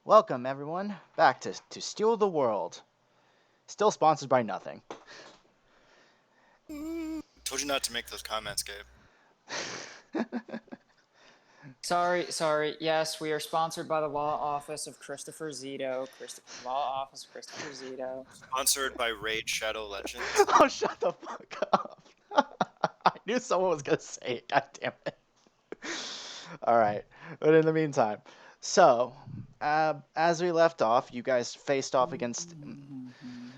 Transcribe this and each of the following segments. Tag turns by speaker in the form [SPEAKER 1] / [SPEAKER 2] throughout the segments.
[SPEAKER 1] Welcome, everyone, back to Steal the World. Still sponsored by nothing.
[SPEAKER 2] Told you not to make those comments, Gabe.
[SPEAKER 3] Sorry. Yes, we are sponsored by the Law Office of Christopher Zito. Law Office of Christopher Zito.
[SPEAKER 2] Sponsored by Raid Shadow Legends.
[SPEAKER 1] Oh, shut the fuck up. I knew someone was going to say it. God damn it. All right. But in the meantime, so as we left off, you guys faced off against.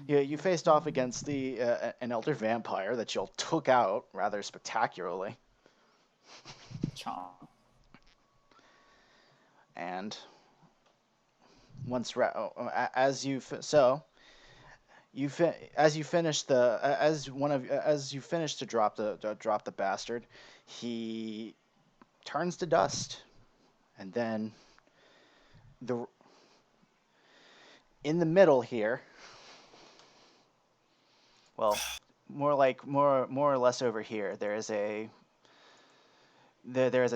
[SPEAKER 1] You faced off against an elder vampire that y'all took out rather spectacularly.
[SPEAKER 3] Chomp.
[SPEAKER 1] And once as you so you as you finish the as you finish to drop the bastard, he turns to dust, and then the in the middle here, well, more or less over here, there is a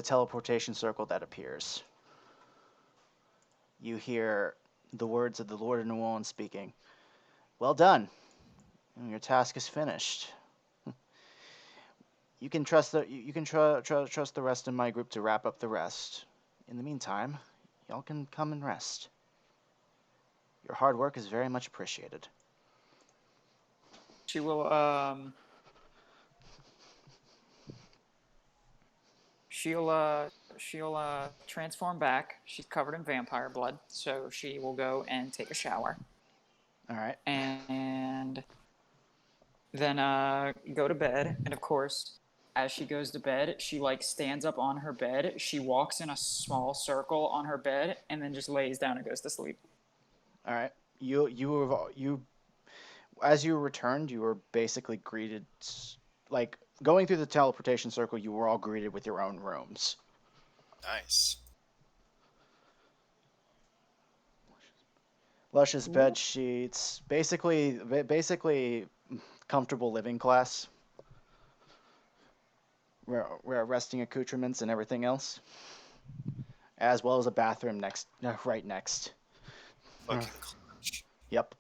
[SPEAKER 1] teleportation circle that appears. You hear the words of the Lord of New Orleans speaking. Well done. Your task is finished. You can trust the rest of my group to wrap up the rest. In the meantime, y'all can come and rest. Your hard work is very much appreciated.
[SPEAKER 3] She will she'll transform back. She's covered in vampire blood, so she will go and take a shower.
[SPEAKER 1] All right.
[SPEAKER 3] And then go to bed, and of course, as she goes to bed, she stands up on her bed, she walks in a small circle on her bed, and then just lays down and goes to sleep.
[SPEAKER 1] All right. You as you returned, you were basically greeted like going through the teleportation circle. You were all greeted with your own rooms.
[SPEAKER 2] Nice.
[SPEAKER 1] Luscious bed sheets, basically comfortable living class. Resting accoutrements and everything else, as well as a bathroom right next.
[SPEAKER 2] Fucking clutch.
[SPEAKER 1] Yep.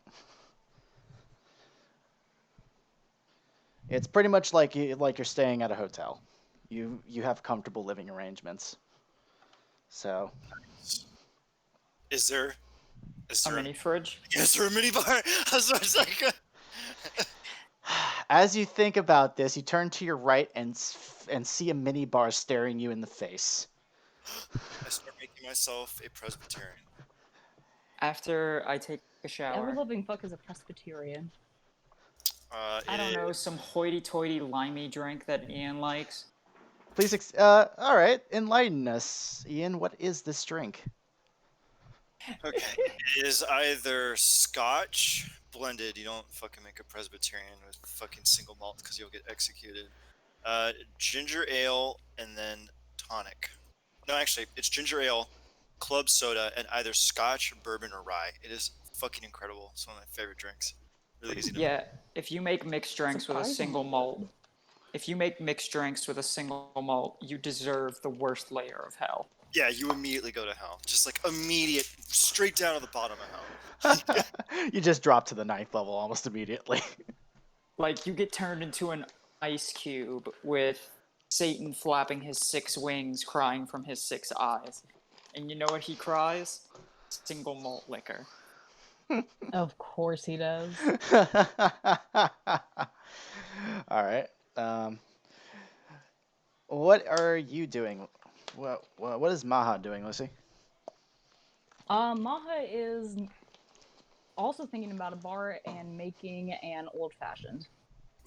[SPEAKER 1] It's pretty much like you're staying at a hotel. You have comfortable living arrangements. So.
[SPEAKER 2] Is there
[SPEAKER 3] A mini fridge?
[SPEAKER 2] Is there a mini bar? I was like,
[SPEAKER 1] As you think about this, you turn to your right and see a mini bar staring you in the face.
[SPEAKER 2] I start making myself a Presbyterian.
[SPEAKER 3] After I take a shower.
[SPEAKER 4] Every living fuck is a Presbyterian.
[SPEAKER 3] I don't know, some hoity-toity limey drink that Ian likes.
[SPEAKER 1] Please, all right, enlighten us, Ian. What is this drink?
[SPEAKER 2] Okay, it is either Scotch blended. You don't fucking make a Presbyterian with fucking single malt because you'll get executed. Ginger ale and then tonic. No, actually, it's ginger ale, club soda, and either Scotch, bourbon, or rye. It is fucking incredible. It's one of my favorite drinks. Really easy to
[SPEAKER 3] Yeah, if you make mixed drinks with a single malt, you deserve the worst layer of hell.
[SPEAKER 2] Yeah, you immediately go to hell. Just like immediate, straight down to the bottom of hell.
[SPEAKER 1] You just drop to the 9th level almost immediately.
[SPEAKER 3] Like, you get turned into an ice cube with Satan flapping his 6 wings, crying from his 6 eyes. And you know what he cries? Single malt liquor.
[SPEAKER 4] Of course he does.
[SPEAKER 1] All right. What are you doing? What is Maha doing, Lucy?
[SPEAKER 4] Maha is also thinking about a bar and making an old-fashioned.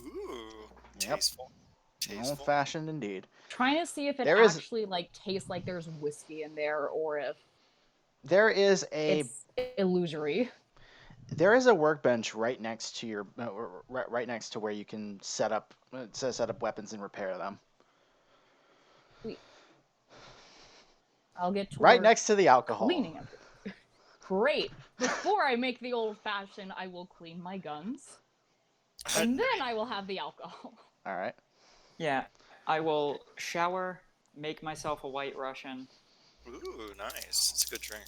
[SPEAKER 2] Ooh,
[SPEAKER 1] Yep.
[SPEAKER 2] tasteful.
[SPEAKER 1] Old-fashioned indeed.
[SPEAKER 4] Trying to see if it actually tastes like there's whiskey in there, or if
[SPEAKER 1] there is
[SPEAKER 4] it's illusory.
[SPEAKER 1] There is a workbench right next to your right next to where you can set up weapons and repair them.
[SPEAKER 4] Sweet. I'll get to
[SPEAKER 1] right next to the alcohol.
[SPEAKER 4] Cleaning up. Great. Before I make the old-fashioned, I will clean my guns, and then I will have the alcohol.
[SPEAKER 1] All right.
[SPEAKER 3] Yeah, I will shower, make myself a White Russian.
[SPEAKER 2] Ooh, nice. It's a good drink.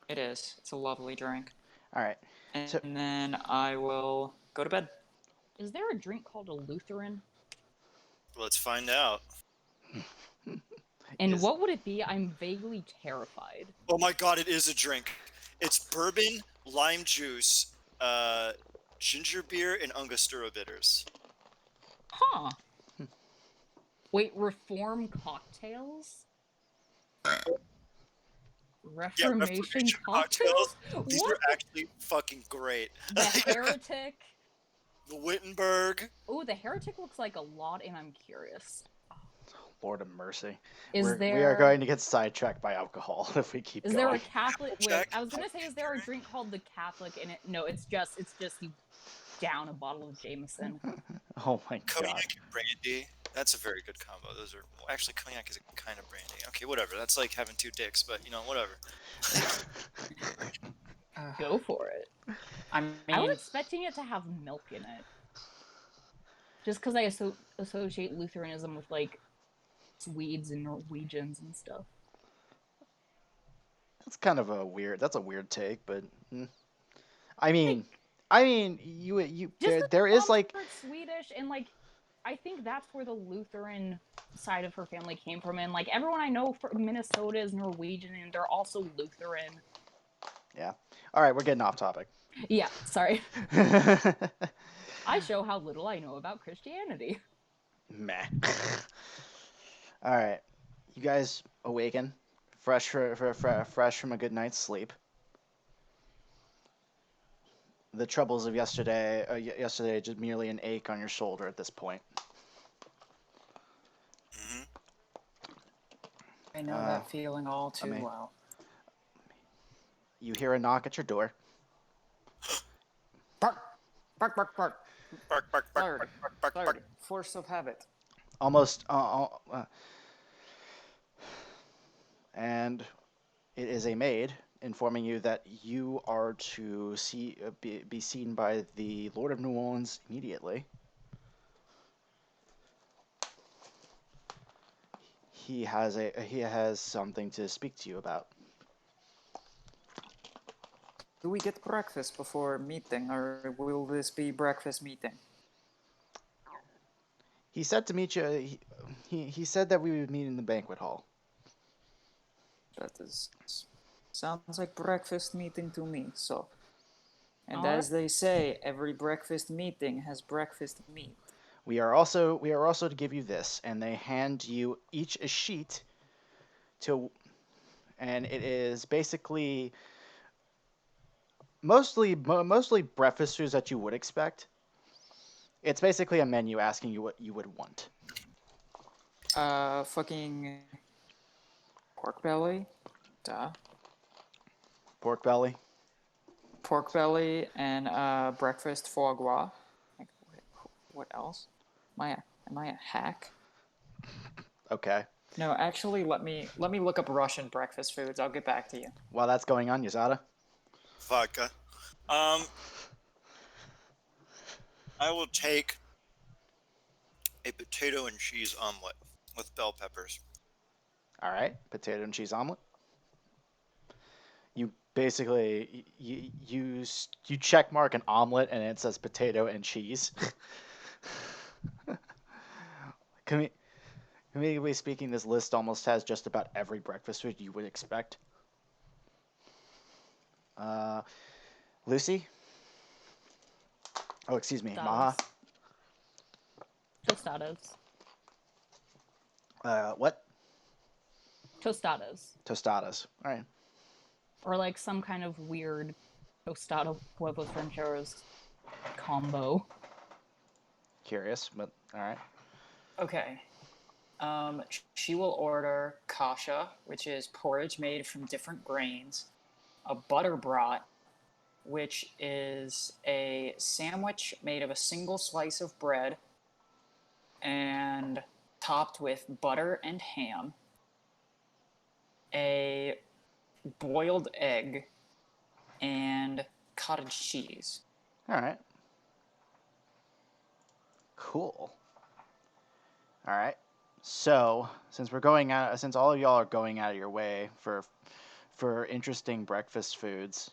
[SPEAKER 3] It is. It's a lovely drink.
[SPEAKER 1] All right.
[SPEAKER 3] And
[SPEAKER 1] So-
[SPEAKER 3] then I will go to bed.
[SPEAKER 4] Is there a drink called a Lutheran?
[SPEAKER 2] Let's find out.
[SPEAKER 4] And
[SPEAKER 1] Is-
[SPEAKER 4] what would it be? I'm vaguely terrified.
[SPEAKER 2] Oh my god, it is a drink. It's bourbon, lime juice, ginger beer, and Angostura bitters.
[SPEAKER 4] Huh. Wait, reform cocktails?
[SPEAKER 2] Yeah,
[SPEAKER 4] Reformation cocktails?
[SPEAKER 2] These
[SPEAKER 4] What?
[SPEAKER 2] are actually fucking great.
[SPEAKER 4] The heretic?
[SPEAKER 2] The Wittenberg.
[SPEAKER 4] Oh, the heretic looks like a lot, and I'm curious.
[SPEAKER 1] Lord of mercy.
[SPEAKER 4] Is
[SPEAKER 1] We are
[SPEAKER 4] there
[SPEAKER 1] going to get sidetracked by alcohol if we keep
[SPEAKER 4] is
[SPEAKER 1] going.
[SPEAKER 4] there a Catholic? Wait,
[SPEAKER 2] Check.
[SPEAKER 4] I was gonna say, is there a drink called the Catholic? And no, it's just you down a bottle of Jameson.
[SPEAKER 1] Oh my god.
[SPEAKER 2] Cognac and brandy. That's a very good combo. Those are well, actually cognac is a kind of brandy. Okay, whatever. That's like having two dicks, but whatever.
[SPEAKER 4] Go for it.
[SPEAKER 3] I
[SPEAKER 4] I was
[SPEAKER 3] mean,
[SPEAKER 4] expecting it to have milk in it. Just because I associate Lutheranism with like Swedes and Norwegians and stuff.
[SPEAKER 1] That's kind of a weird. That's a weird take, but I mean, you
[SPEAKER 4] Just
[SPEAKER 1] there is
[SPEAKER 4] mom's
[SPEAKER 1] like
[SPEAKER 4] part Swedish, and like I think that's where the Lutheran side of her family came from, and like everyone I know from Minnesota is Norwegian, and they're also Lutheran.
[SPEAKER 1] yeah. All right, we're getting off topic.
[SPEAKER 4] Yeah, sorry. I show how little I know about Christianity.
[SPEAKER 1] Meh. All right, you guys awaken, fresh fresh from a good night's sleep. The troubles of yesterday, yesterday, just merely an ache on your shoulder at this point.
[SPEAKER 2] Hmm.
[SPEAKER 3] I know
[SPEAKER 1] Uh,
[SPEAKER 3] that feeling all too
[SPEAKER 1] mean-
[SPEAKER 3] well.
[SPEAKER 1] You hear a knock at your door.
[SPEAKER 3] Bark! Bark, bark, bark.
[SPEAKER 2] Bark, bark, bark,
[SPEAKER 3] Third.
[SPEAKER 2] bark, bark, bark, bark.
[SPEAKER 3] Third. Force of habit.
[SPEAKER 1] Almost, and it is a maid informing you that you are to be seen by the Lord of New Orleans immediately. He has something to speak to you about.
[SPEAKER 3] Do we get breakfast before meeting, or will this be breakfast meeting?
[SPEAKER 1] He said to meet you. He said that we would meet in the banquet hall.
[SPEAKER 3] That is sounds like breakfast meeting to me. So, and
[SPEAKER 4] Alright.
[SPEAKER 3] as they say, every breakfast meeting has breakfast meat.
[SPEAKER 1] We are also to give you this, and they hand you each a sheet and it is basically mostly breakfast foods that you would expect. It's basically a menu asking you what you would want.
[SPEAKER 3] Fucking pork belly, duh.
[SPEAKER 1] Pork belly.
[SPEAKER 3] Pork belly and breakfast foie gras. Like, what else? Am I a hack?
[SPEAKER 1] Okay.
[SPEAKER 3] No, actually, let me look up Russian breakfast foods. I'll get back to you.
[SPEAKER 1] While that's going on, Yazada.
[SPEAKER 2] Vodka. I will take a potato and cheese omelet with bell peppers.
[SPEAKER 1] All right, potato and cheese omelet. You basically you check mark an omelet and it says potato and cheese. Conveniently speaking, this list almost has just about every breakfast food you would expect. Lucy? Oh, excuse me, Maha.
[SPEAKER 4] Tostadas.
[SPEAKER 1] What?
[SPEAKER 4] Tostadas.
[SPEAKER 1] Tostadas. All right.
[SPEAKER 4] Or like some kind of weird tostada huevos rancheros combo.
[SPEAKER 1] Curious, but all right.
[SPEAKER 3] Okay. She will order kasha, which is porridge made from different grains, a butter brat, which is a sandwich made of a single slice of bread and topped with butter and ham, a boiled egg, and cottage cheese.
[SPEAKER 1] All right. Cool. All right. So, since all of y'all are going out of your way for interesting breakfast foods.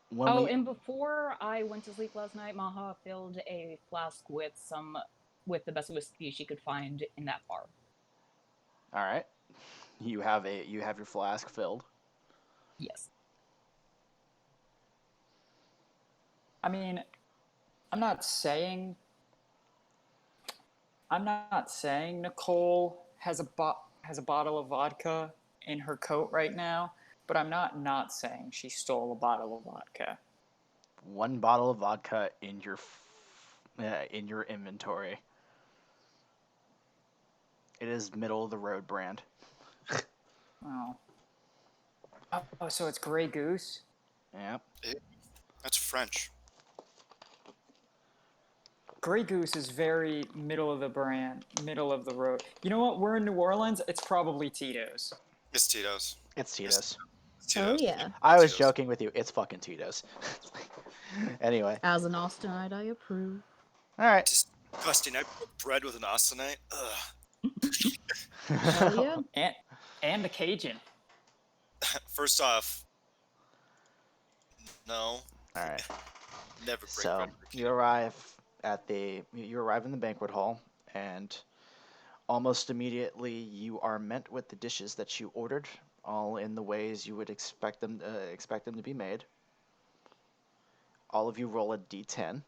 [SPEAKER 1] When
[SPEAKER 4] Oh,
[SPEAKER 1] we
[SPEAKER 4] and before I went to sleep last night, Maha filled a flask with the best whiskey she could find in that bar.
[SPEAKER 1] all right, you have your flask filled.
[SPEAKER 4] Yes.
[SPEAKER 3] I mean, I'm not saying Nicole has a bottle of vodka in her coat right now, but I'm not saying she stole a bottle of vodka.
[SPEAKER 1] One bottle of vodka in your inventory. It is middle of the road brand.
[SPEAKER 3] Oh. Oh, so it's Grey Goose?
[SPEAKER 1] Yeah.
[SPEAKER 2] That's French.
[SPEAKER 3] Grey Goose is very middle of the road. You know what? We're in New Orleans. It's probably Tito's.
[SPEAKER 2] It's Tito's.
[SPEAKER 1] It's Tito's.
[SPEAKER 2] It's
[SPEAKER 4] Oh
[SPEAKER 2] Tito's.
[SPEAKER 4] yeah.
[SPEAKER 1] I was
[SPEAKER 2] Tito's.
[SPEAKER 1] joking with you. It's fucking Tito's. Anyway.
[SPEAKER 4] As an Austinite, I approve.
[SPEAKER 1] All right.
[SPEAKER 2] Disgusting. I put bread with an Austinite. Ugh.
[SPEAKER 4] Hell yeah.
[SPEAKER 3] And the Cajun.
[SPEAKER 2] First off, no.
[SPEAKER 1] All right.
[SPEAKER 2] Never break
[SPEAKER 1] So
[SPEAKER 2] bread. with a
[SPEAKER 1] you
[SPEAKER 2] kid.
[SPEAKER 1] arrive in the banquet hall, and almost immediately you are met with the dishes that you ordered, all in the ways you would expect them to be made. All of you roll a d10.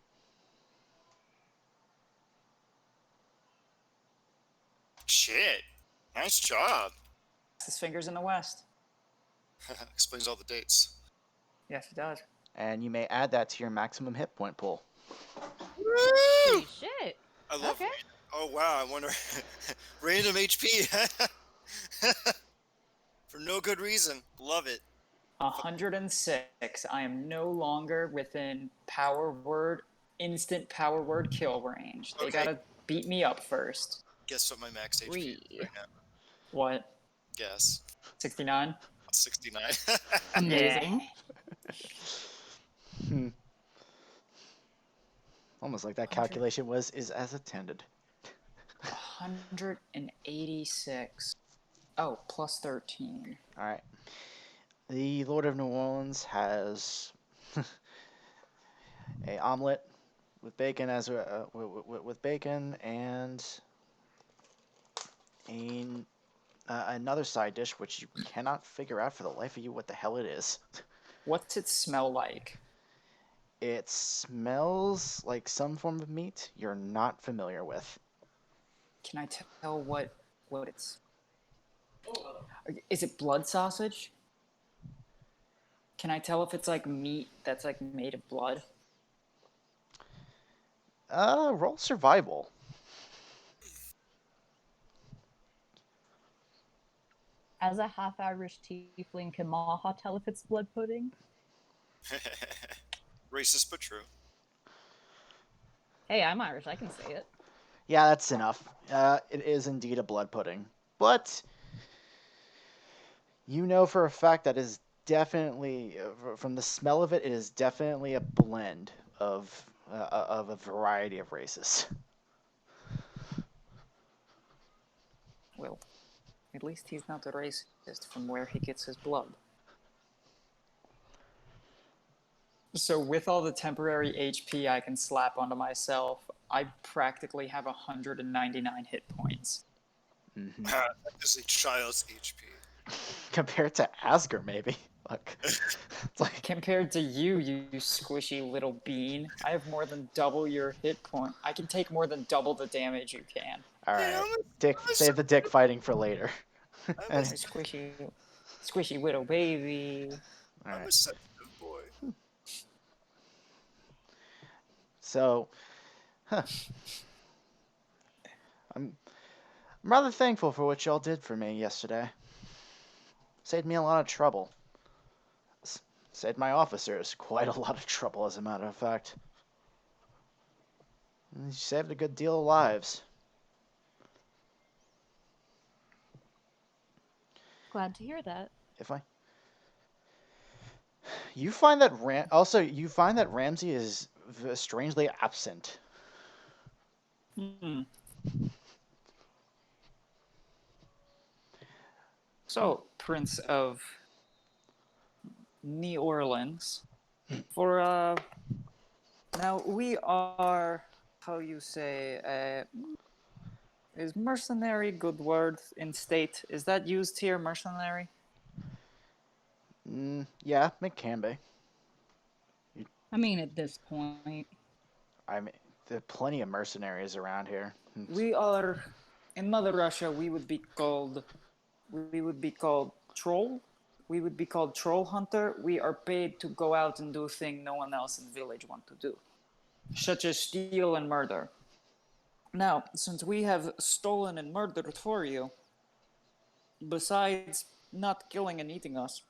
[SPEAKER 2] Shit. Nice job.
[SPEAKER 3] His fingers in the West.
[SPEAKER 2] Explains all the dates.
[SPEAKER 3] Yes, it does.
[SPEAKER 1] And you may add that to your maximum hit point pool.
[SPEAKER 2] Woo!
[SPEAKER 4] Holy shit.
[SPEAKER 2] I love.
[SPEAKER 4] Okay.
[SPEAKER 2] Oh wow! I wonder. Random HP. For no good reason. Love it.
[SPEAKER 3] 106. I am no longer within instant power word kill range. They
[SPEAKER 2] Okay.
[SPEAKER 3] gotta beat me up first.
[SPEAKER 2] Guess what my max HP is
[SPEAKER 4] Three.
[SPEAKER 2] right now?
[SPEAKER 3] What?
[SPEAKER 2] Guess.
[SPEAKER 3] 69?
[SPEAKER 2] 69.
[SPEAKER 4] Amazing.
[SPEAKER 1] Almost like that calculation is as intended.
[SPEAKER 3] 186. Oh, plus 13.
[SPEAKER 1] All right. The Lord of New Orleans has a omelet with bacon with bacon and another side dish which you cannot figure out for the life of you what the hell it is.
[SPEAKER 3] What's it smell like?
[SPEAKER 1] It smells like some form of meat you're not familiar with.
[SPEAKER 3] Can I tell what it's? Is it blood sausage? Can I tell if it's like meat that's like made of blood?
[SPEAKER 1] Roll survival.
[SPEAKER 4] As a half Irish tiefling, can Maha tell if it's blood pudding?
[SPEAKER 2] Racist but true.
[SPEAKER 4] Hey, I'm Irish. I can say it.
[SPEAKER 1] Yeah, that's enough. It is indeed a blood pudding, but you know for a fact that is definitely, from the smell of it, it is definitely a blend of a variety of races.
[SPEAKER 3] Well, at least he's not a racist from where he gets his blood. So with all the temporary HP I can slap onto myself, I practically have 199 hit points.
[SPEAKER 2] That is a child's HP.
[SPEAKER 1] Compared to Asger, maybe. Look, it's like
[SPEAKER 3] Compared to you, you squishy little bean, I have more than double your hit point. I can take more than double the damage you can.
[SPEAKER 1] all right.
[SPEAKER 2] Yeah,
[SPEAKER 1] Dick, save the dick fighting for later.
[SPEAKER 2] I'm a,
[SPEAKER 3] Squishy little baby.
[SPEAKER 1] All
[SPEAKER 2] I'm
[SPEAKER 1] right.
[SPEAKER 2] a sensitive boy.
[SPEAKER 1] So, I'm rather thankful for what y'all did for me yesterday. Saved me a lot of trouble. Saved my officers quite a lot of trouble, as a matter of fact. You saved a good deal of lives.
[SPEAKER 4] Glad to hear that.
[SPEAKER 1] If I, you find that Ramsey is strangely absent.
[SPEAKER 3] So, Prince of New Orleans, for now we are, how you say, is mercenary good word in state? Is that used here, mercenary?
[SPEAKER 1] Yeah, it can be.
[SPEAKER 4] I mean, at this point,
[SPEAKER 1] I mean, there are plenty of mercenaries around here.
[SPEAKER 3] We are in Mother Russia. We would be called troll. We would be called troll hunter. We are paid to go out and do things no one else in the village want to do, such as steal and murder. Now, since we have stolen and murdered for you, besides not killing and eating us,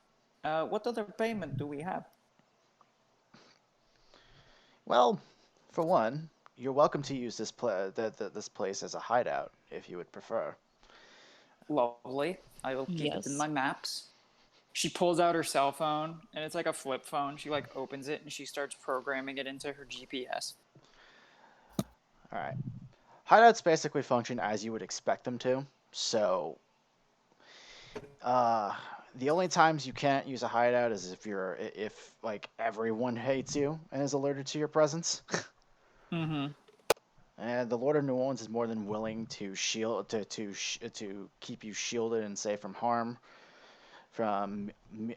[SPEAKER 3] what other payment do we have?
[SPEAKER 1] Well, for one, you're welcome to use this place as a hideout if you would prefer.
[SPEAKER 3] Lovely. I will keep it in
[SPEAKER 4] yes.
[SPEAKER 3] my maps. She pulls out her cell phone, and it's like a flip phone. She like opens it and she starts programming it into her GPS.
[SPEAKER 1] All right. Hideouts basically function as you would expect them to. So, uh, the only times you can't use a hideout is if like everyone hates you and is alerted to your presence.
[SPEAKER 3] Mm-hmm.
[SPEAKER 1] And the Lord of New Orleans is more than willing to to keep you shielded and safe from harm, from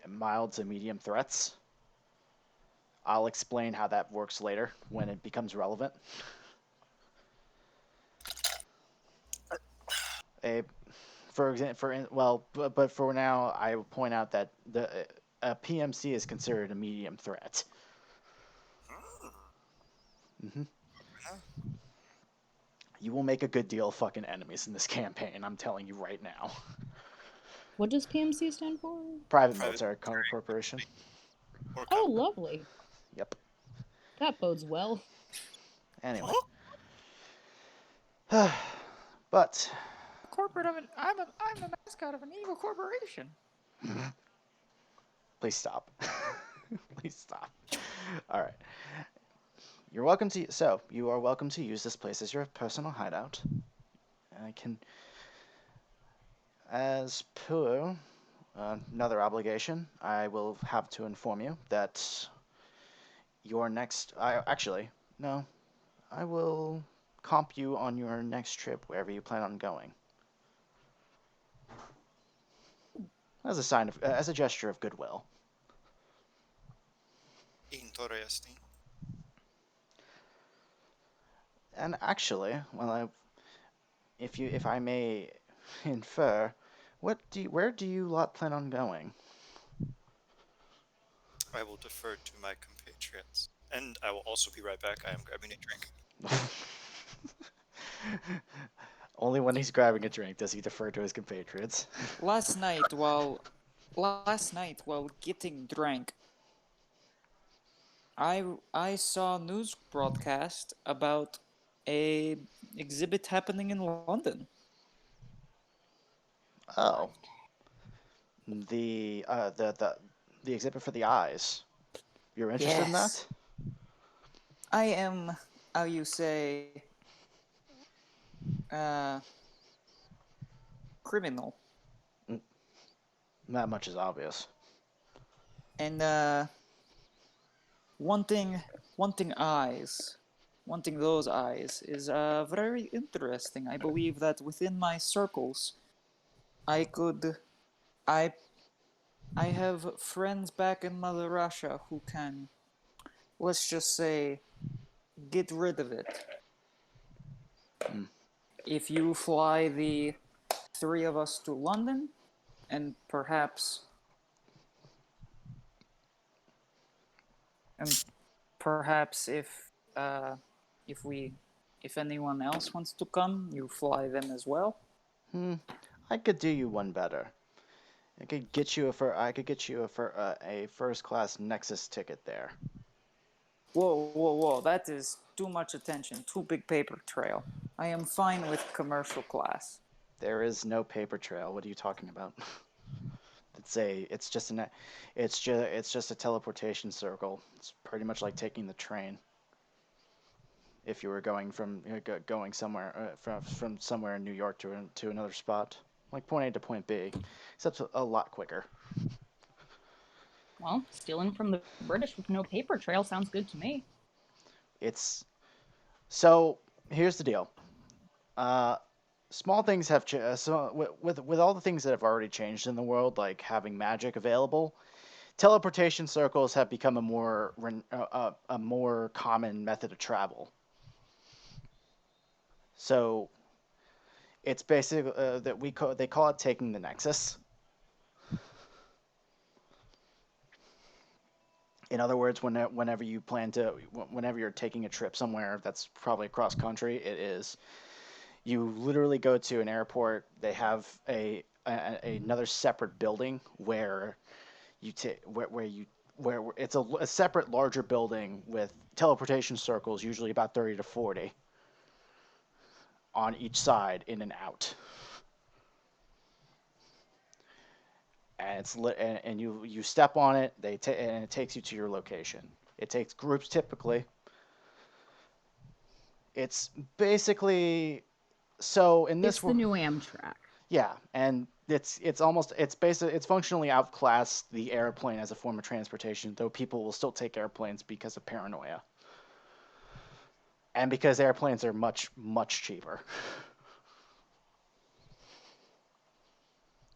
[SPEAKER 1] mild to medium threats. I'll explain how that works later when it becomes relevant. A, for example, but for now, I will point out that the a PMC is considered a medium threat. hmm You will make a good deal of fucking enemies in this campaign. I'm telling you right now.
[SPEAKER 4] What does PMC stand for?
[SPEAKER 1] Private
[SPEAKER 2] Private
[SPEAKER 1] Military Corporation.
[SPEAKER 2] or
[SPEAKER 4] Oh,
[SPEAKER 2] company.
[SPEAKER 4] lovely.
[SPEAKER 1] Yep.
[SPEAKER 4] That bodes well.
[SPEAKER 1] Anyway. But
[SPEAKER 3] I'm the mascot of an evil corporation.
[SPEAKER 1] please stop. Please stop. All right. You're welcome to. So you are welcome to use this place as your personal hideout. I can, as per another obligation, I will have to inform you that your next. I actually no. I will comp you on your next trip wherever you plan on going. As a sign of, as a gesture of goodwill.
[SPEAKER 2] Interesting.
[SPEAKER 1] And actually, if I may infer, where do you lot plan on going?
[SPEAKER 2] I will defer to my compatriots. And I will also be right back. I am grabbing a drink.
[SPEAKER 1] Only when he's grabbing a drink does he defer to his compatriots.
[SPEAKER 3] Last night, while getting drunk, I saw a news broadcast about a exhibit happening in London.
[SPEAKER 1] Oh, the exhibit for the eyes. You're interested in
[SPEAKER 3] Yes.
[SPEAKER 1] that?
[SPEAKER 3] I am, how you say, uh, criminal,
[SPEAKER 1] Not much is obvious.
[SPEAKER 3] and wanting wanting eyes, wanting those eyes is very interesting. I believe that within my circles, I could, I I have friends back in Mother Russia who can, let's just say, get rid of it. If you fly the three of us to London, and perhaps if we if anyone else wants to come, you fly them as well.
[SPEAKER 1] I could do you one better. I could get you a first class Nexus ticket there.
[SPEAKER 3] Whoa, whoa, whoa! That is too much attention. Too big paper trail. I am fine with commercial class.
[SPEAKER 1] There is no paper trail. What are you talking about? It's just a teleportation circle. It's pretty much like taking the train. If you were going from going somewhere from somewhere in New York to another spot. like point A to point B, except a lot quicker.
[SPEAKER 4] Well, stealing from the British with no paper trail sounds good to me.
[SPEAKER 1] It's so here's the deal. Uh, small things have so with all the things that have already changed in the world, like having magic available, teleportation circles have become a more common method of travel. So it's basically they call it taking the Nexus. In other words, whenever you plan to, whenever you're taking a trip somewhere that's probably across country, it is. You literally go to an airport. They have another separate building where you take where you where it's a separate larger building with teleportation circles, usually about 30 to 40 on each side, in and out. And and you step on it. And it takes you to your location. It takes groups typically. It's basically so in this
[SPEAKER 4] It's the new Amtrak.
[SPEAKER 1] yeah, and it's functionally outclassed the airplane as a form of transportation, though people will still take airplanes because of paranoia. And because airplanes are much cheaper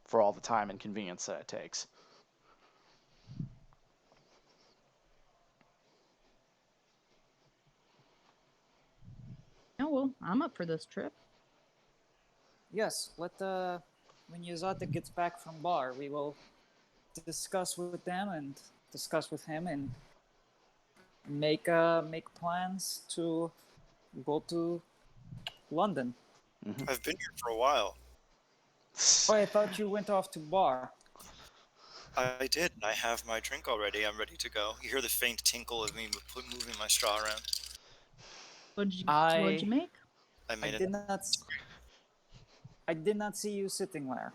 [SPEAKER 1] for all the time and convenience that it takes.
[SPEAKER 4] Oh well, I'm up for this trip.
[SPEAKER 3] Yes, when Yazata gets back from bar, we will discuss with them and discuss with him and make plans to go to London.
[SPEAKER 2] I've been here for a while.
[SPEAKER 3] Oh, I thought you went off to bar.
[SPEAKER 2] I did, and I have my drink already. I'm ready to go. You hear the faint tinkle of me moving my straw around.
[SPEAKER 4] What'd you
[SPEAKER 3] I
[SPEAKER 4] make?
[SPEAKER 2] I
[SPEAKER 3] I
[SPEAKER 2] made
[SPEAKER 3] did
[SPEAKER 2] it.
[SPEAKER 3] not I did not see you sitting there.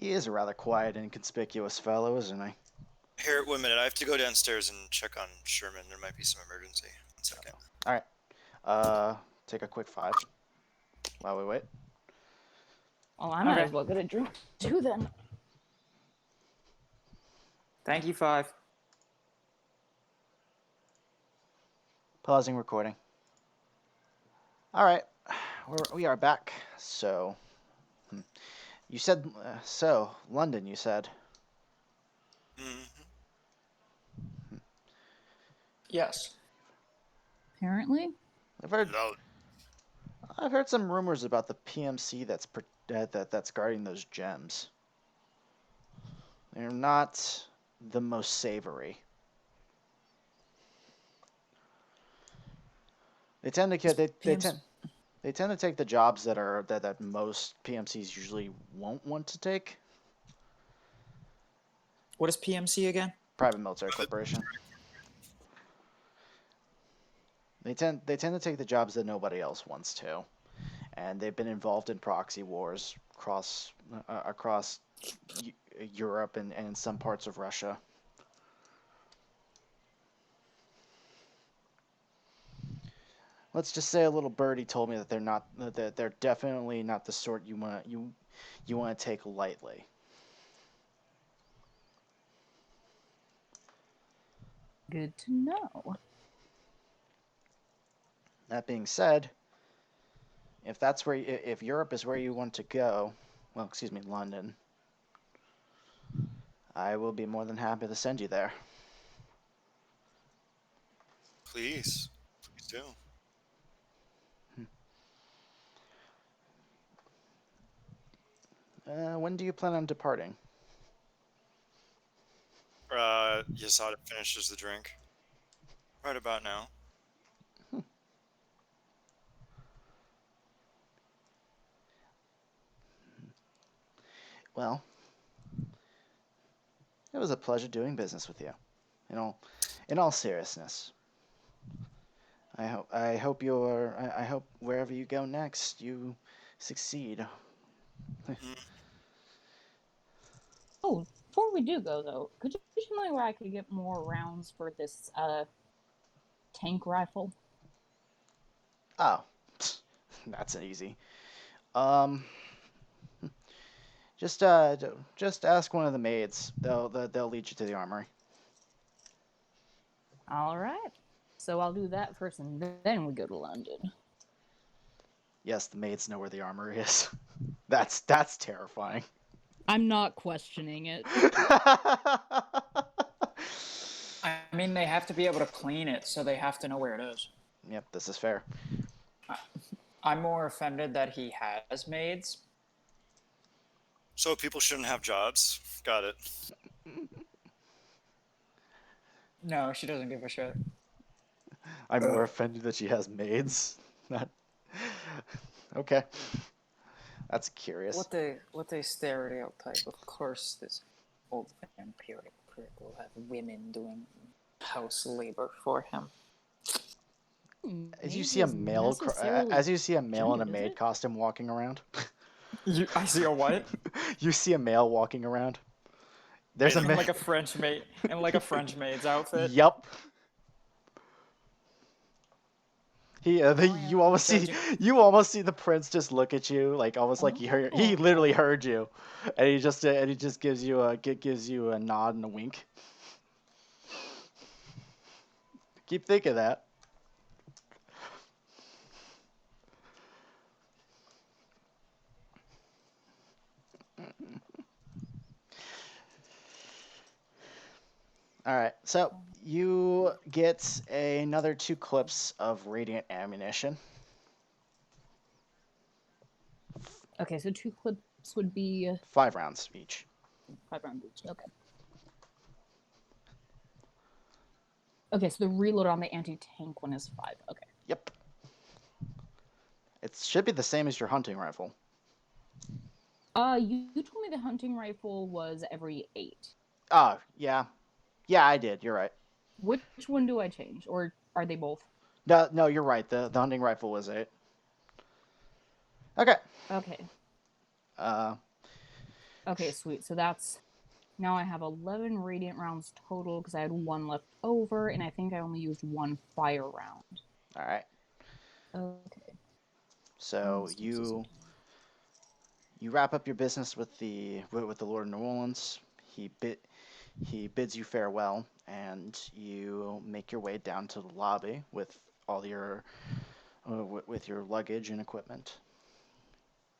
[SPEAKER 1] He is a rather quiet and inconspicuous fellow, isn't he?
[SPEAKER 2] Here, 1 minute. I have to go downstairs and check on Sherman. There might be some emergency. 1 second.
[SPEAKER 1] All right. Take a quick 5 while we wait.
[SPEAKER 4] Well, I might
[SPEAKER 3] Okay.
[SPEAKER 4] as well get a drink too then.
[SPEAKER 3] Thank you, 5.
[SPEAKER 1] Pausing recording. All right, we are back. So, you said London. You said.
[SPEAKER 3] Yes.
[SPEAKER 4] Apparently.
[SPEAKER 2] No,
[SPEAKER 1] I've heard some rumors about the PMC that's guarding those gems. They're not the most savory. They tend to get they tend to take the jobs that most PMCs usually won't want to take.
[SPEAKER 3] What is PMC again?
[SPEAKER 1] Private Military Corporation. They tend to take the jobs that nobody else wants to, and they've been involved in proxy wars across Europe and some parts of Russia. Let's just say a little birdie told me that they're definitely not the sort you want to take lightly.
[SPEAKER 4] Good to know.
[SPEAKER 1] That being said, if Europe is where you want to go, well, excuse me, London, I will be more than happy to send you there.
[SPEAKER 2] please do.
[SPEAKER 1] When do you plan on departing?
[SPEAKER 2] Yasada finishes the drink. Right about now.
[SPEAKER 1] Well, it was a pleasure doing business with you. In all seriousness. I hope wherever you go next, you succeed.
[SPEAKER 4] Oh, before we do go though, could you tell me where I could get more rounds for this tank rifle?
[SPEAKER 1] Oh, that's an easy. Um, just ask one of the maids. They'll lead you to the armory.
[SPEAKER 4] All right. So I'll do that first, and then we go to London.
[SPEAKER 1] Yes, the maids know where the armory is. That's terrifying.
[SPEAKER 4] I'm not questioning it.
[SPEAKER 3] I mean, they have to be able to clean it, so they have to know where it is.
[SPEAKER 1] Yep, this is fair.
[SPEAKER 3] I'm more offended that he has maids.
[SPEAKER 2] So people shouldn't have jobs. Got it.
[SPEAKER 3] No, she doesn't give a shit.
[SPEAKER 1] I'm more offended that she has maids. Not... Okay. That's curious.
[SPEAKER 3] What a stereotype. Of course, this old vampiric prick will have women doing house labor for him.
[SPEAKER 1] As you see a male, as you see a male in a
[SPEAKER 4] gendered, is
[SPEAKER 1] maid
[SPEAKER 4] it?
[SPEAKER 1] costume walking around,
[SPEAKER 3] I see a what?
[SPEAKER 1] you see a male walking around. There's a
[SPEAKER 3] In
[SPEAKER 1] man.
[SPEAKER 3] like a French maid, in like a French maid's outfit.
[SPEAKER 1] Yup. You almost see
[SPEAKER 3] Judging-
[SPEAKER 1] the prince just look at you like almost like he
[SPEAKER 4] Oh.
[SPEAKER 1] literally heard you, and he just gives you a nod and a wink. Keep thinking that. All right, so you get another 2 clips of radiant ammunition.
[SPEAKER 4] Okay, so 2 clips would be
[SPEAKER 1] 5 rounds each.
[SPEAKER 4] 5 rounds each. Okay. Okay, so the reload on the anti-tank one is 5. Okay.
[SPEAKER 1] Yep. It should be the same as your hunting rifle.
[SPEAKER 4] You told me the hunting rifle was every 8.
[SPEAKER 1] Oh, yeah. Yeah, I did. You're right.
[SPEAKER 4] Which one do I change, or are they both?
[SPEAKER 1] No, you're right. The hunting rifle was 8. Okay.
[SPEAKER 4] Okay.
[SPEAKER 1] Uh,
[SPEAKER 4] Okay, sweet. So that's now I have 11 radiant rounds total because I had 1 left over, and I think I only used 1 fire round.
[SPEAKER 1] all right.
[SPEAKER 4] Okay.
[SPEAKER 1] So you wrap up your business with the Lord of New Orleans. He bids you farewell, and you make your way down to the lobby with all your with your luggage and equipment.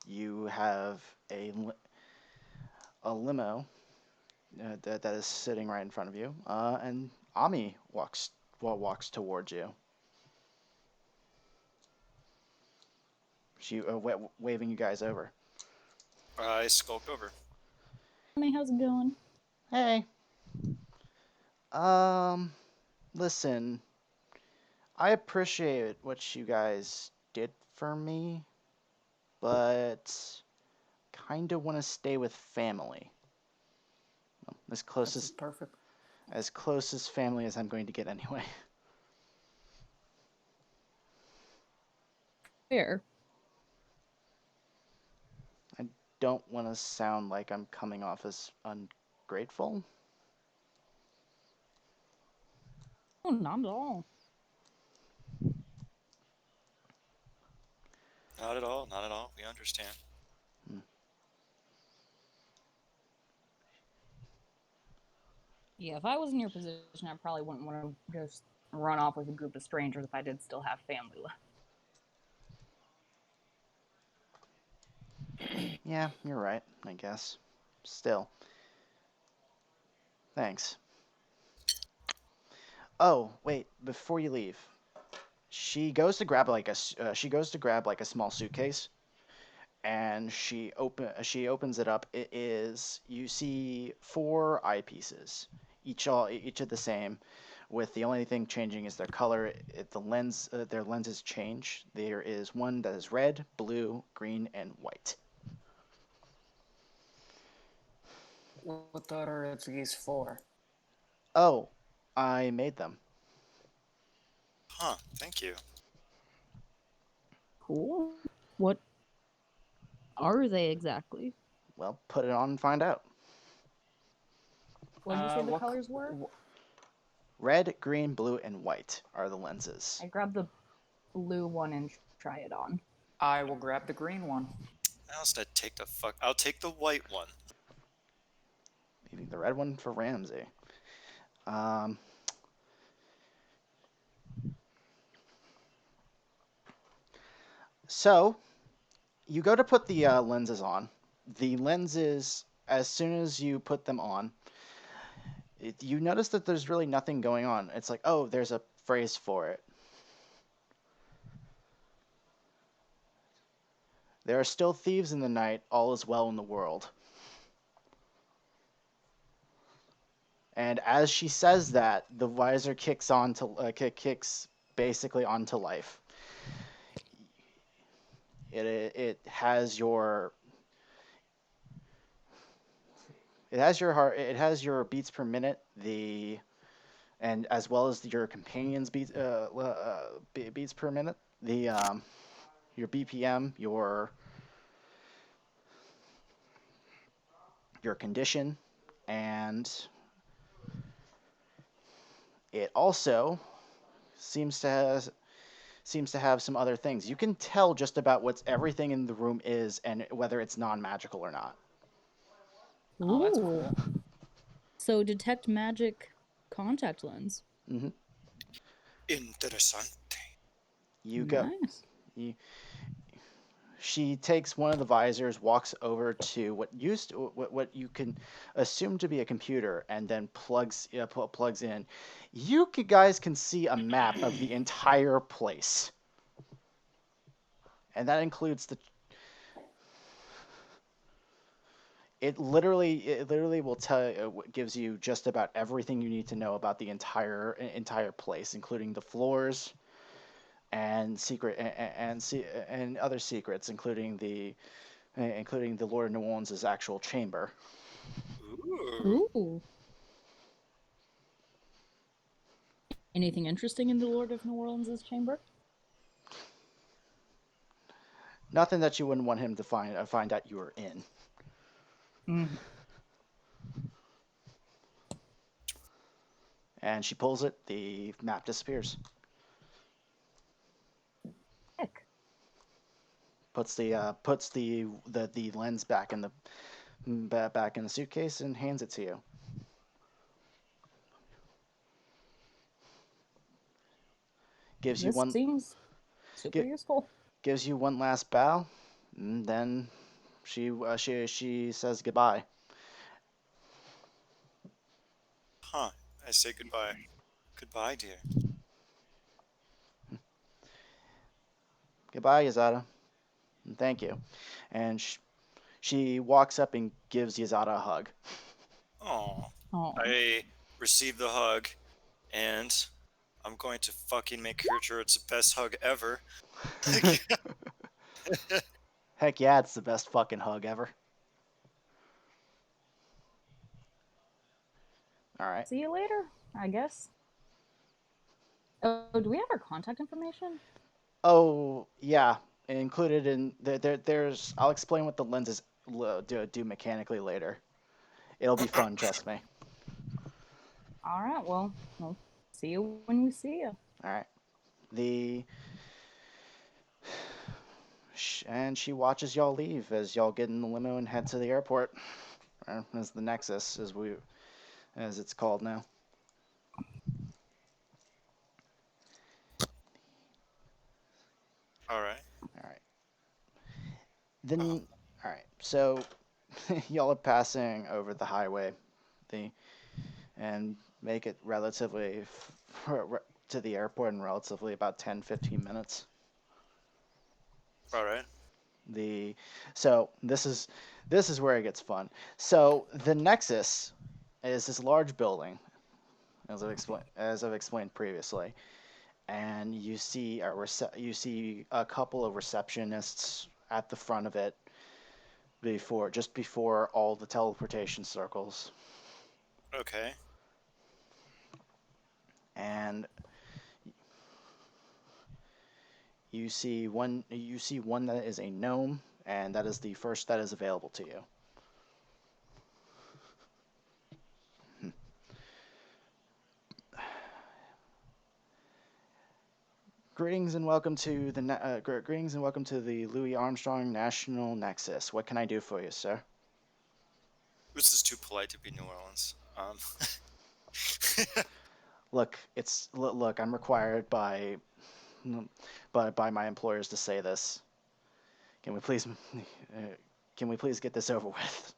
[SPEAKER 1] You have a limo that is sitting right in front of you, and Ami walks towards you. She waving you guys over.
[SPEAKER 2] I skulk over.
[SPEAKER 4] Hey, how's it going?
[SPEAKER 1] Hey. Listen, I appreciate what you guys did for me, but kind of want to stay with family. As close
[SPEAKER 3] This is
[SPEAKER 1] as
[SPEAKER 3] perfect.
[SPEAKER 1] family as I'm going to get anyway.
[SPEAKER 4] Fair.
[SPEAKER 1] I don't want to sound like I'm coming off as ungrateful.
[SPEAKER 4] Oh, not at all.
[SPEAKER 2] Not at all. Not at all. We understand.
[SPEAKER 4] Yeah, if I was in your position, I probably wouldn't want to just run off with a group of strangers if I did still have family left.
[SPEAKER 1] Yeah, you're right, I guess. Still. Thanks. Oh, wait, before you leave. She goes to grab like a small suitcase, and she opens it up. It is, you see 4 eyepieces, each of the same, with the only thing changing is their color. Their lenses change. There is one that is red, blue, green, and white.
[SPEAKER 3] What are these for?
[SPEAKER 1] Oh, I made them.
[SPEAKER 2] Huh. Thank you.
[SPEAKER 4] Cool. What are they exactly?
[SPEAKER 1] Well, put it on and find out.
[SPEAKER 4] What did you say the
[SPEAKER 3] What co-
[SPEAKER 4] colors were?
[SPEAKER 1] Red, green, blue, and white are the lenses.
[SPEAKER 4] I grabbed the blue one and try it on.
[SPEAKER 3] I will grab the green one.
[SPEAKER 2] I was gonna take the fuck. I'll take the white one.
[SPEAKER 1] Leaving the red one for Ramsey. Um, so you go to put the lenses on. The lenses, as soon as you put them on, you notice that there's really nothing going on. It's like, oh, there's a phrase for it. There are still thieves in the night, all is well in the world. And as she says that, the visor kicks kicks basically onto life. It has your heart, it has your beats per minute, and as well as your companion's beats beats per minute, your BPM, your condition, and it also seems to have some other things. You can tell just about what's everything in the room is and whether it's non-magical or not.
[SPEAKER 3] Oh, that's
[SPEAKER 4] Ooh.
[SPEAKER 3] cool.
[SPEAKER 5] So detect magic contact lens.
[SPEAKER 1] Mm-hmm.
[SPEAKER 2] Interessante.
[SPEAKER 1] You go.
[SPEAKER 5] Nice.
[SPEAKER 1] She takes one of the visors, walks over to what you can assume to be a computer, and then plugs in. You guys can see a map of the entire place, and that includes the. It literally will gives you just about everything you need to know about the entire place, including the floors and and other secrets, including the Lord of New Orleans' actual chamber.
[SPEAKER 2] Ooh.
[SPEAKER 5] Ooh. Anything interesting in the Lord of New Orleans' chamber?
[SPEAKER 1] Nothing that you wouldn't want him to find out you were in.
[SPEAKER 3] Mm.
[SPEAKER 1] And she pulls it. The map disappears.
[SPEAKER 4] Heck.
[SPEAKER 1] Puts the lens back in the suitcase and hands it to you. Gives you
[SPEAKER 4] This
[SPEAKER 1] one
[SPEAKER 4] seems super useful.
[SPEAKER 1] gives you one last bow, and then she says goodbye.
[SPEAKER 2] Huh. I say goodbye. Goodbye, dear.
[SPEAKER 1] Goodbye, Yazada. And thank you. And she walks up and gives Yazada a hug.
[SPEAKER 2] Oh.
[SPEAKER 4] Oh.
[SPEAKER 2] I receive the hug, and I'm going to fucking make sure it's the best hug ever.
[SPEAKER 1] Heck yeah, it's the best fucking hug ever. All right.
[SPEAKER 4] See you later, I guess. Oh, do we have her contact information?
[SPEAKER 1] Oh yeah, included in there's. I'll explain what the lenses do mechanically later. It'll be fun, trust me.
[SPEAKER 4] All right. Well, we'll see you when we see you.
[SPEAKER 1] All right. And she watches y'all leave as y'all get in the limo and head to the airport. As the Nexus, as it's called now.
[SPEAKER 2] All right.
[SPEAKER 1] All right. Then, all right. So, y'all are passing over the highway, and make it relatively to the airport in relatively about 10-15 minutes.
[SPEAKER 2] All right.
[SPEAKER 1] So this is where it gets fun. So the Nexus is this large building, as I've explained previously, and you see a couple of receptionists at the front of it just before all the teleportation circles,
[SPEAKER 2] Okay.
[SPEAKER 1] and you see one that is a gnome, and that is the first that is available to you. Greetings and welcome to the greetings and welcome to the Louis Armstrong National Nexus. What can I do for you, sir?
[SPEAKER 2] This is too polite to be New Orleans.
[SPEAKER 1] Look, look. I'm required by my employers to say this. Can we please get this over with?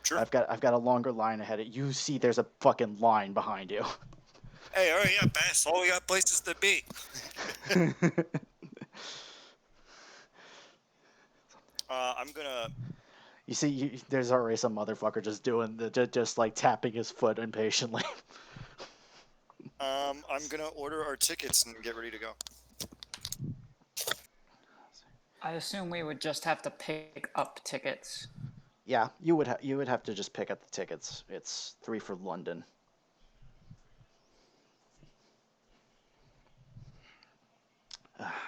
[SPEAKER 2] Sure.
[SPEAKER 1] I've got a longer line ahead of you. See, there's a fucking line behind you.
[SPEAKER 2] Hey, hurry up, ass. All we got places to be. I'm gonna.
[SPEAKER 1] You see, there's already some motherfucker just doing just like tapping his foot impatiently.
[SPEAKER 2] I'm gonna order our tickets and get ready to go.
[SPEAKER 3] I assume we would just have to pick up tickets.
[SPEAKER 1] Yeah, you would have to just pick up the tickets. It's 3 for London.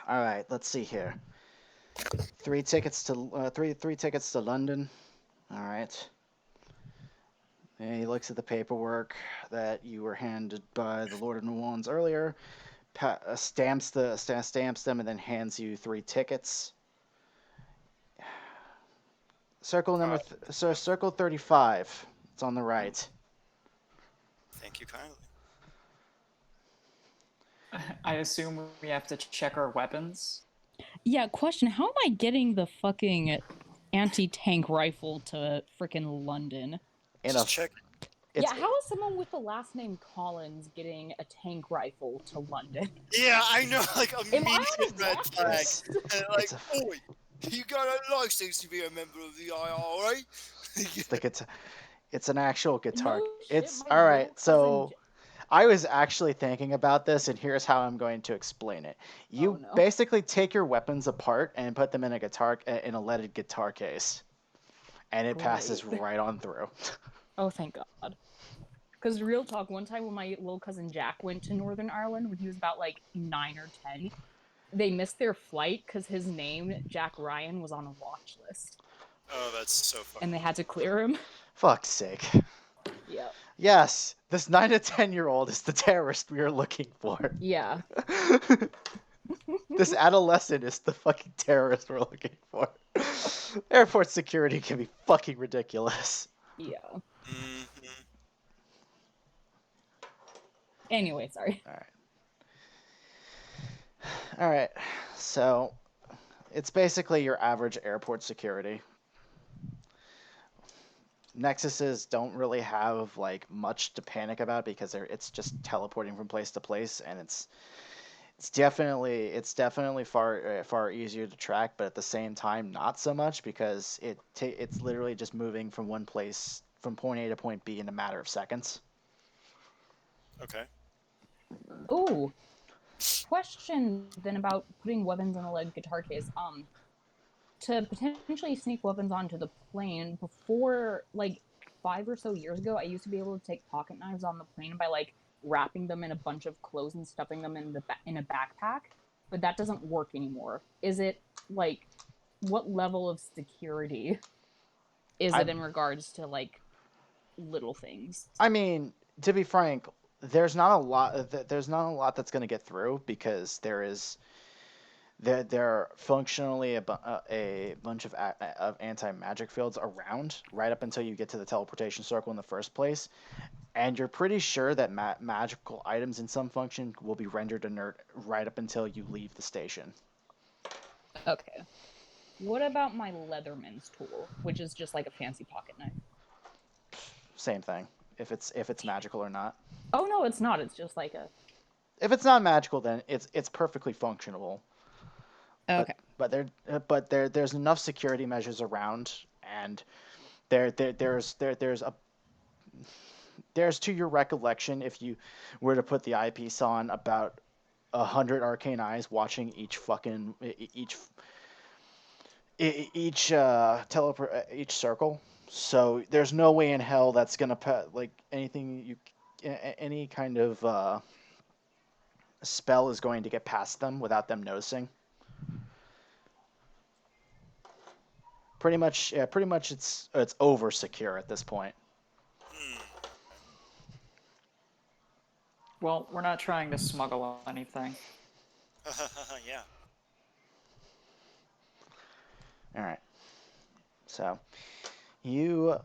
[SPEAKER 1] All right, let's see here. 3 tickets to three tickets to London. All right. And he looks at the paperwork that you were handed by the Lord of New Orleans earlier, stamps them, and then hands you 3 tickets. Circle number, circle 35. It's on the right.
[SPEAKER 2] Thank you kindly.
[SPEAKER 3] I assume we have to check our weapons.
[SPEAKER 5] Yeah, question. How am I getting the fucking anti-tank rifle to frickin' London?
[SPEAKER 2] Just check.
[SPEAKER 4] Yeah, how is someone with the last name Collins getting a tank rifle to London?
[SPEAKER 2] Yeah, I know. Like
[SPEAKER 4] Am I on
[SPEAKER 2] immediate
[SPEAKER 4] a
[SPEAKER 2] red flag. And like,
[SPEAKER 1] a-
[SPEAKER 2] oi, you got a license to be a member of the IRA?
[SPEAKER 1] It's an actual guitar.
[SPEAKER 4] No shit,
[SPEAKER 1] It's
[SPEAKER 4] my
[SPEAKER 1] all
[SPEAKER 4] little
[SPEAKER 1] right.
[SPEAKER 4] cousin
[SPEAKER 1] So I was actually thinking about this, and here's how I'm going to explain it. You
[SPEAKER 4] Oh, no.
[SPEAKER 1] basically take your weapons apart and put them in a leaded guitar case, and it passes
[SPEAKER 4] Great.
[SPEAKER 1] right on through.
[SPEAKER 4] Oh, thank God. Because real talk, one time when my little cousin Jack went to Northern Ireland when he was about like 9 or 10, they missed their flight because his name, Jack Ryan, was on a watch list.
[SPEAKER 2] Oh, that's so funny.
[SPEAKER 4] And they had to clear him.
[SPEAKER 1] Fuck's sake.
[SPEAKER 4] Yep.
[SPEAKER 1] Yes, this 9 to 10-year-old is the terrorist we are looking for.
[SPEAKER 4] Yeah.
[SPEAKER 1] This adolescent is the fucking terrorist we're looking for. Airport security can be fucking ridiculous.
[SPEAKER 4] Yeah.
[SPEAKER 2] Mhm.
[SPEAKER 4] Anyway, sorry.
[SPEAKER 1] All right. So, it's basically your average airport security. Nexuses don't really have like much to panic about because it's just teleporting from place to place, and it's definitely far easier to track, but at the same time not so much because it's literally just moving from one place from point A to point B in a matter of seconds.
[SPEAKER 2] Okay.
[SPEAKER 4] Ooh. Question then about putting weapons in a lead guitar case. To potentially sneak weapons onto the plane before, like 5 or so years ago, I used to be able to take pocket knives on the plane by like wrapping them in a bunch of clothes and stuffing them in in a backpack, but that doesn't work anymore. Is it like what level of security is it in regards to like little things?
[SPEAKER 1] I mean, to be frank, there's not a lot. There's not a lot that's going to get through because there are functionally a bunch of anti-magic fields around right up until you get to the teleportation circle in the first place, and you're pretty sure that magical items in some function will be rendered inert right up until you leave the station.
[SPEAKER 4] Okay. What about my Leatherman's tool, which is just like a fancy pocket knife?
[SPEAKER 1] Same thing. If it's magical or not.
[SPEAKER 4] Oh no, it's not. It's just like a.
[SPEAKER 1] If it's not magical, then it's perfectly functional.
[SPEAKER 5] Okay.
[SPEAKER 1] But there's enough security measures around, and there's to your recollection, if you were to put the eyepiece on, about 100 arcane eyes watching each each circle. So there's no way in hell that's gonna like any kind of spell is going to get past them without them noticing. Pretty much it's over secure at this point.
[SPEAKER 3] Well, we're not trying to smuggle anything.
[SPEAKER 2] Yeah.
[SPEAKER 1] All right. So you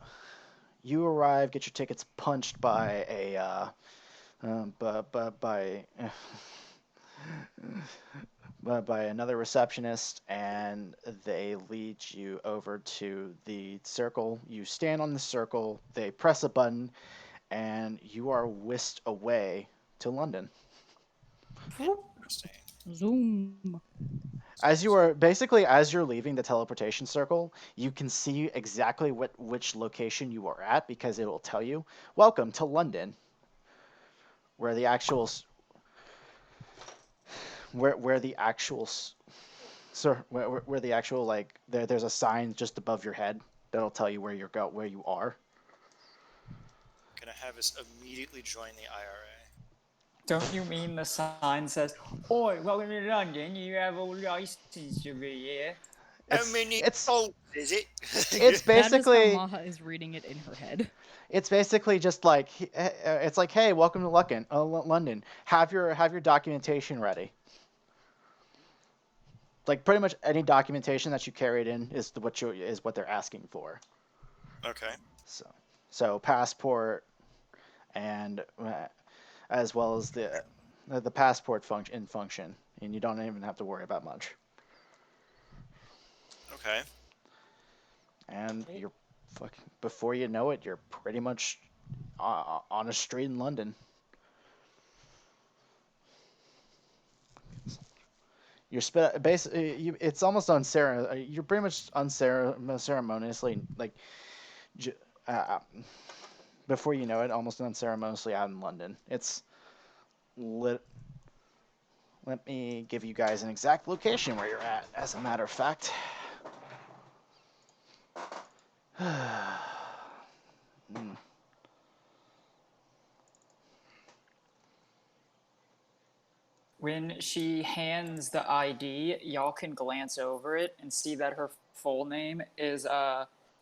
[SPEAKER 1] arrive, get your tickets punched by a by by another receptionist, and they lead you over to the circle. You stand on the circle. They press a button, and you are whisked away to London.
[SPEAKER 2] Interesting.
[SPEAKER 5] Zoom.
[SPEAKER 1] As you are basically as you're leaving the teleportation circle, you can see exactly which location you are at because it will tell you, "Welcome to London," where the actual where the actual sir where the actual like there's a sign just above your head that'll tell you where you are.
[SPEAKER 2] Gonna have us immediately join the IRA.
[SPEAKER 3] Don't you mean the sign says, "Oi, welcome to London. You have all license to be here."
[SPEAKER 2] How
[SPEAKER 1] It's
[SPEAKER 2] many
[SPEAKER 1] it's
[SPEAKER 2] holes is it?
[SPEAKER 1] it's
[SPEAKER 5] That is how
[SPEAKER 1] basically
[SPEAKER 5] Maha is reading it in her head.
[SPEAKER 1] it's basically just like it's like, hey, welcome to London. Have your documentation ready. Like pretty much any documentation that you carried in is what they're asking for.
[SPEAKER 2] Okay.
[SPEAKER 1] So passport and as well as the passport function, and you don't even have to worry about much.
[SPEAKER 2] Okay.
[SPEAKER 1] And you're fucking before you know it, you're pretty much on a street in London. Basically it's almost you're pretty much unceremoniously like uh, before you know it, almost unceremoniously out in London. It's lit. Let me give you guys an exact location where you're at, as a matter of fact. Hmm.
[SPEAKER 3] When she hands the ID, y'all can glance over it and see that her full name is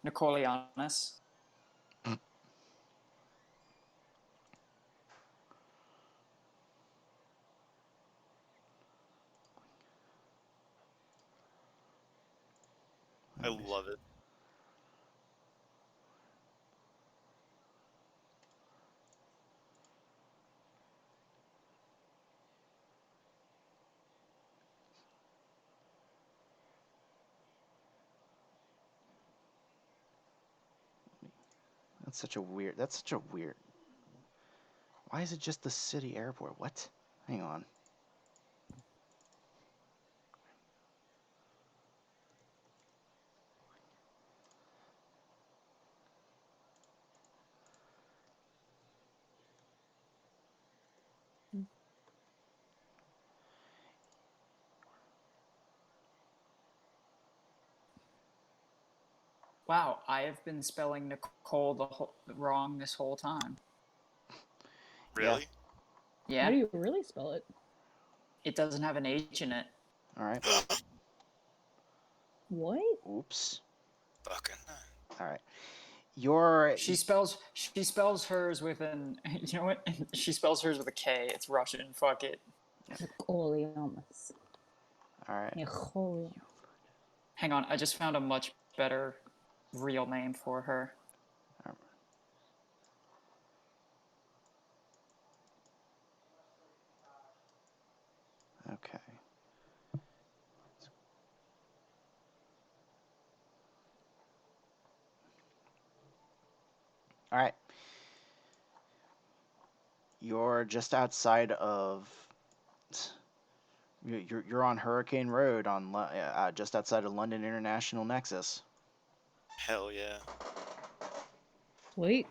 [SPEAKER 3] Nicoleanis.
[SPEAKER 2] I love it.
[SPEAKER 1] That's such a weird. Why is it just the city airport? What? Hang on.
[SPEAKER 3] Wow, I have been spelling Nicole wrong this whole time.
[SPEAKER 2] Really?
[SPEAKER 3] Yeah,
[SPEAKER 4] How do you really spell it?
[SPEAKER 3] it doesn't have an H in it.
[SPEAKER 1] All right.
[SPEAKER 4] What?
[SPEAKER 1] Oops.
[SPEAKER 2] Fucking.
[SPEAKER 1] All right. Your
[SPEAKER 3] She spells hers with an you know what? She spells hers with a K. It's Russian. Fuck it.
[SPEAKER 4] Nicoleanis.
[SPEAKER 1] all right.
[SPEAKER 4] Nicoleanis.
[SPEAKER 3] Hang on, I just found a much better real name for her.
[SPEAKER 1] Okay. All right. You're just outside of. You're on Hurricane Road just outside of London International Nexus.
[SPEAKER 2] Hell yeah.
[SPEAKER 5] Sweet.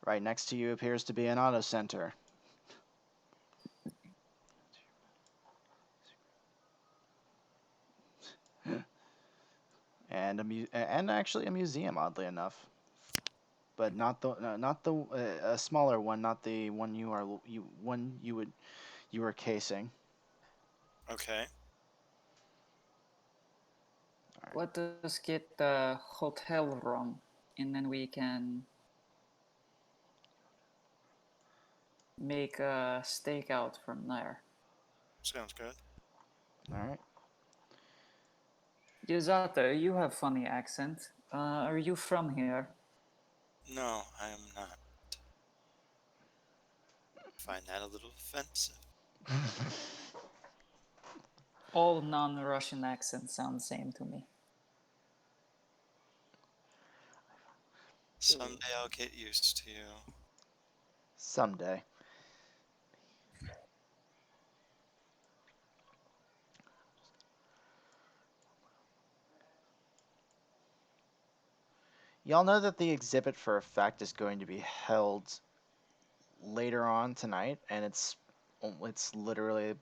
[SPEAKER 1] Right next to you appears to be an auto center. And actually a museum, oddly enough, but not the a smaller one, not the one you were casing.
[SPEAKER 2] Okay.
[SPEAKER 3] Let us get the hotel room, and then we can. make a stakeout from there.
[SPEAKER 2] Sounds good.
[SPEAKER 1] All right.
[SPEAKER 3] Yuzato, you have funny accent. Are you from here?
[SPEAKER 2] No, I am not. Find that a little offensive.
[SPEAKER 3] All non-Russian accents sound the same to me.
[SPEAKER 2] Someday I'll get used to you.
[SPEAKER 1] Someday. Y'all know that the exhibit for effect is going to be held later on tonight, and it's literally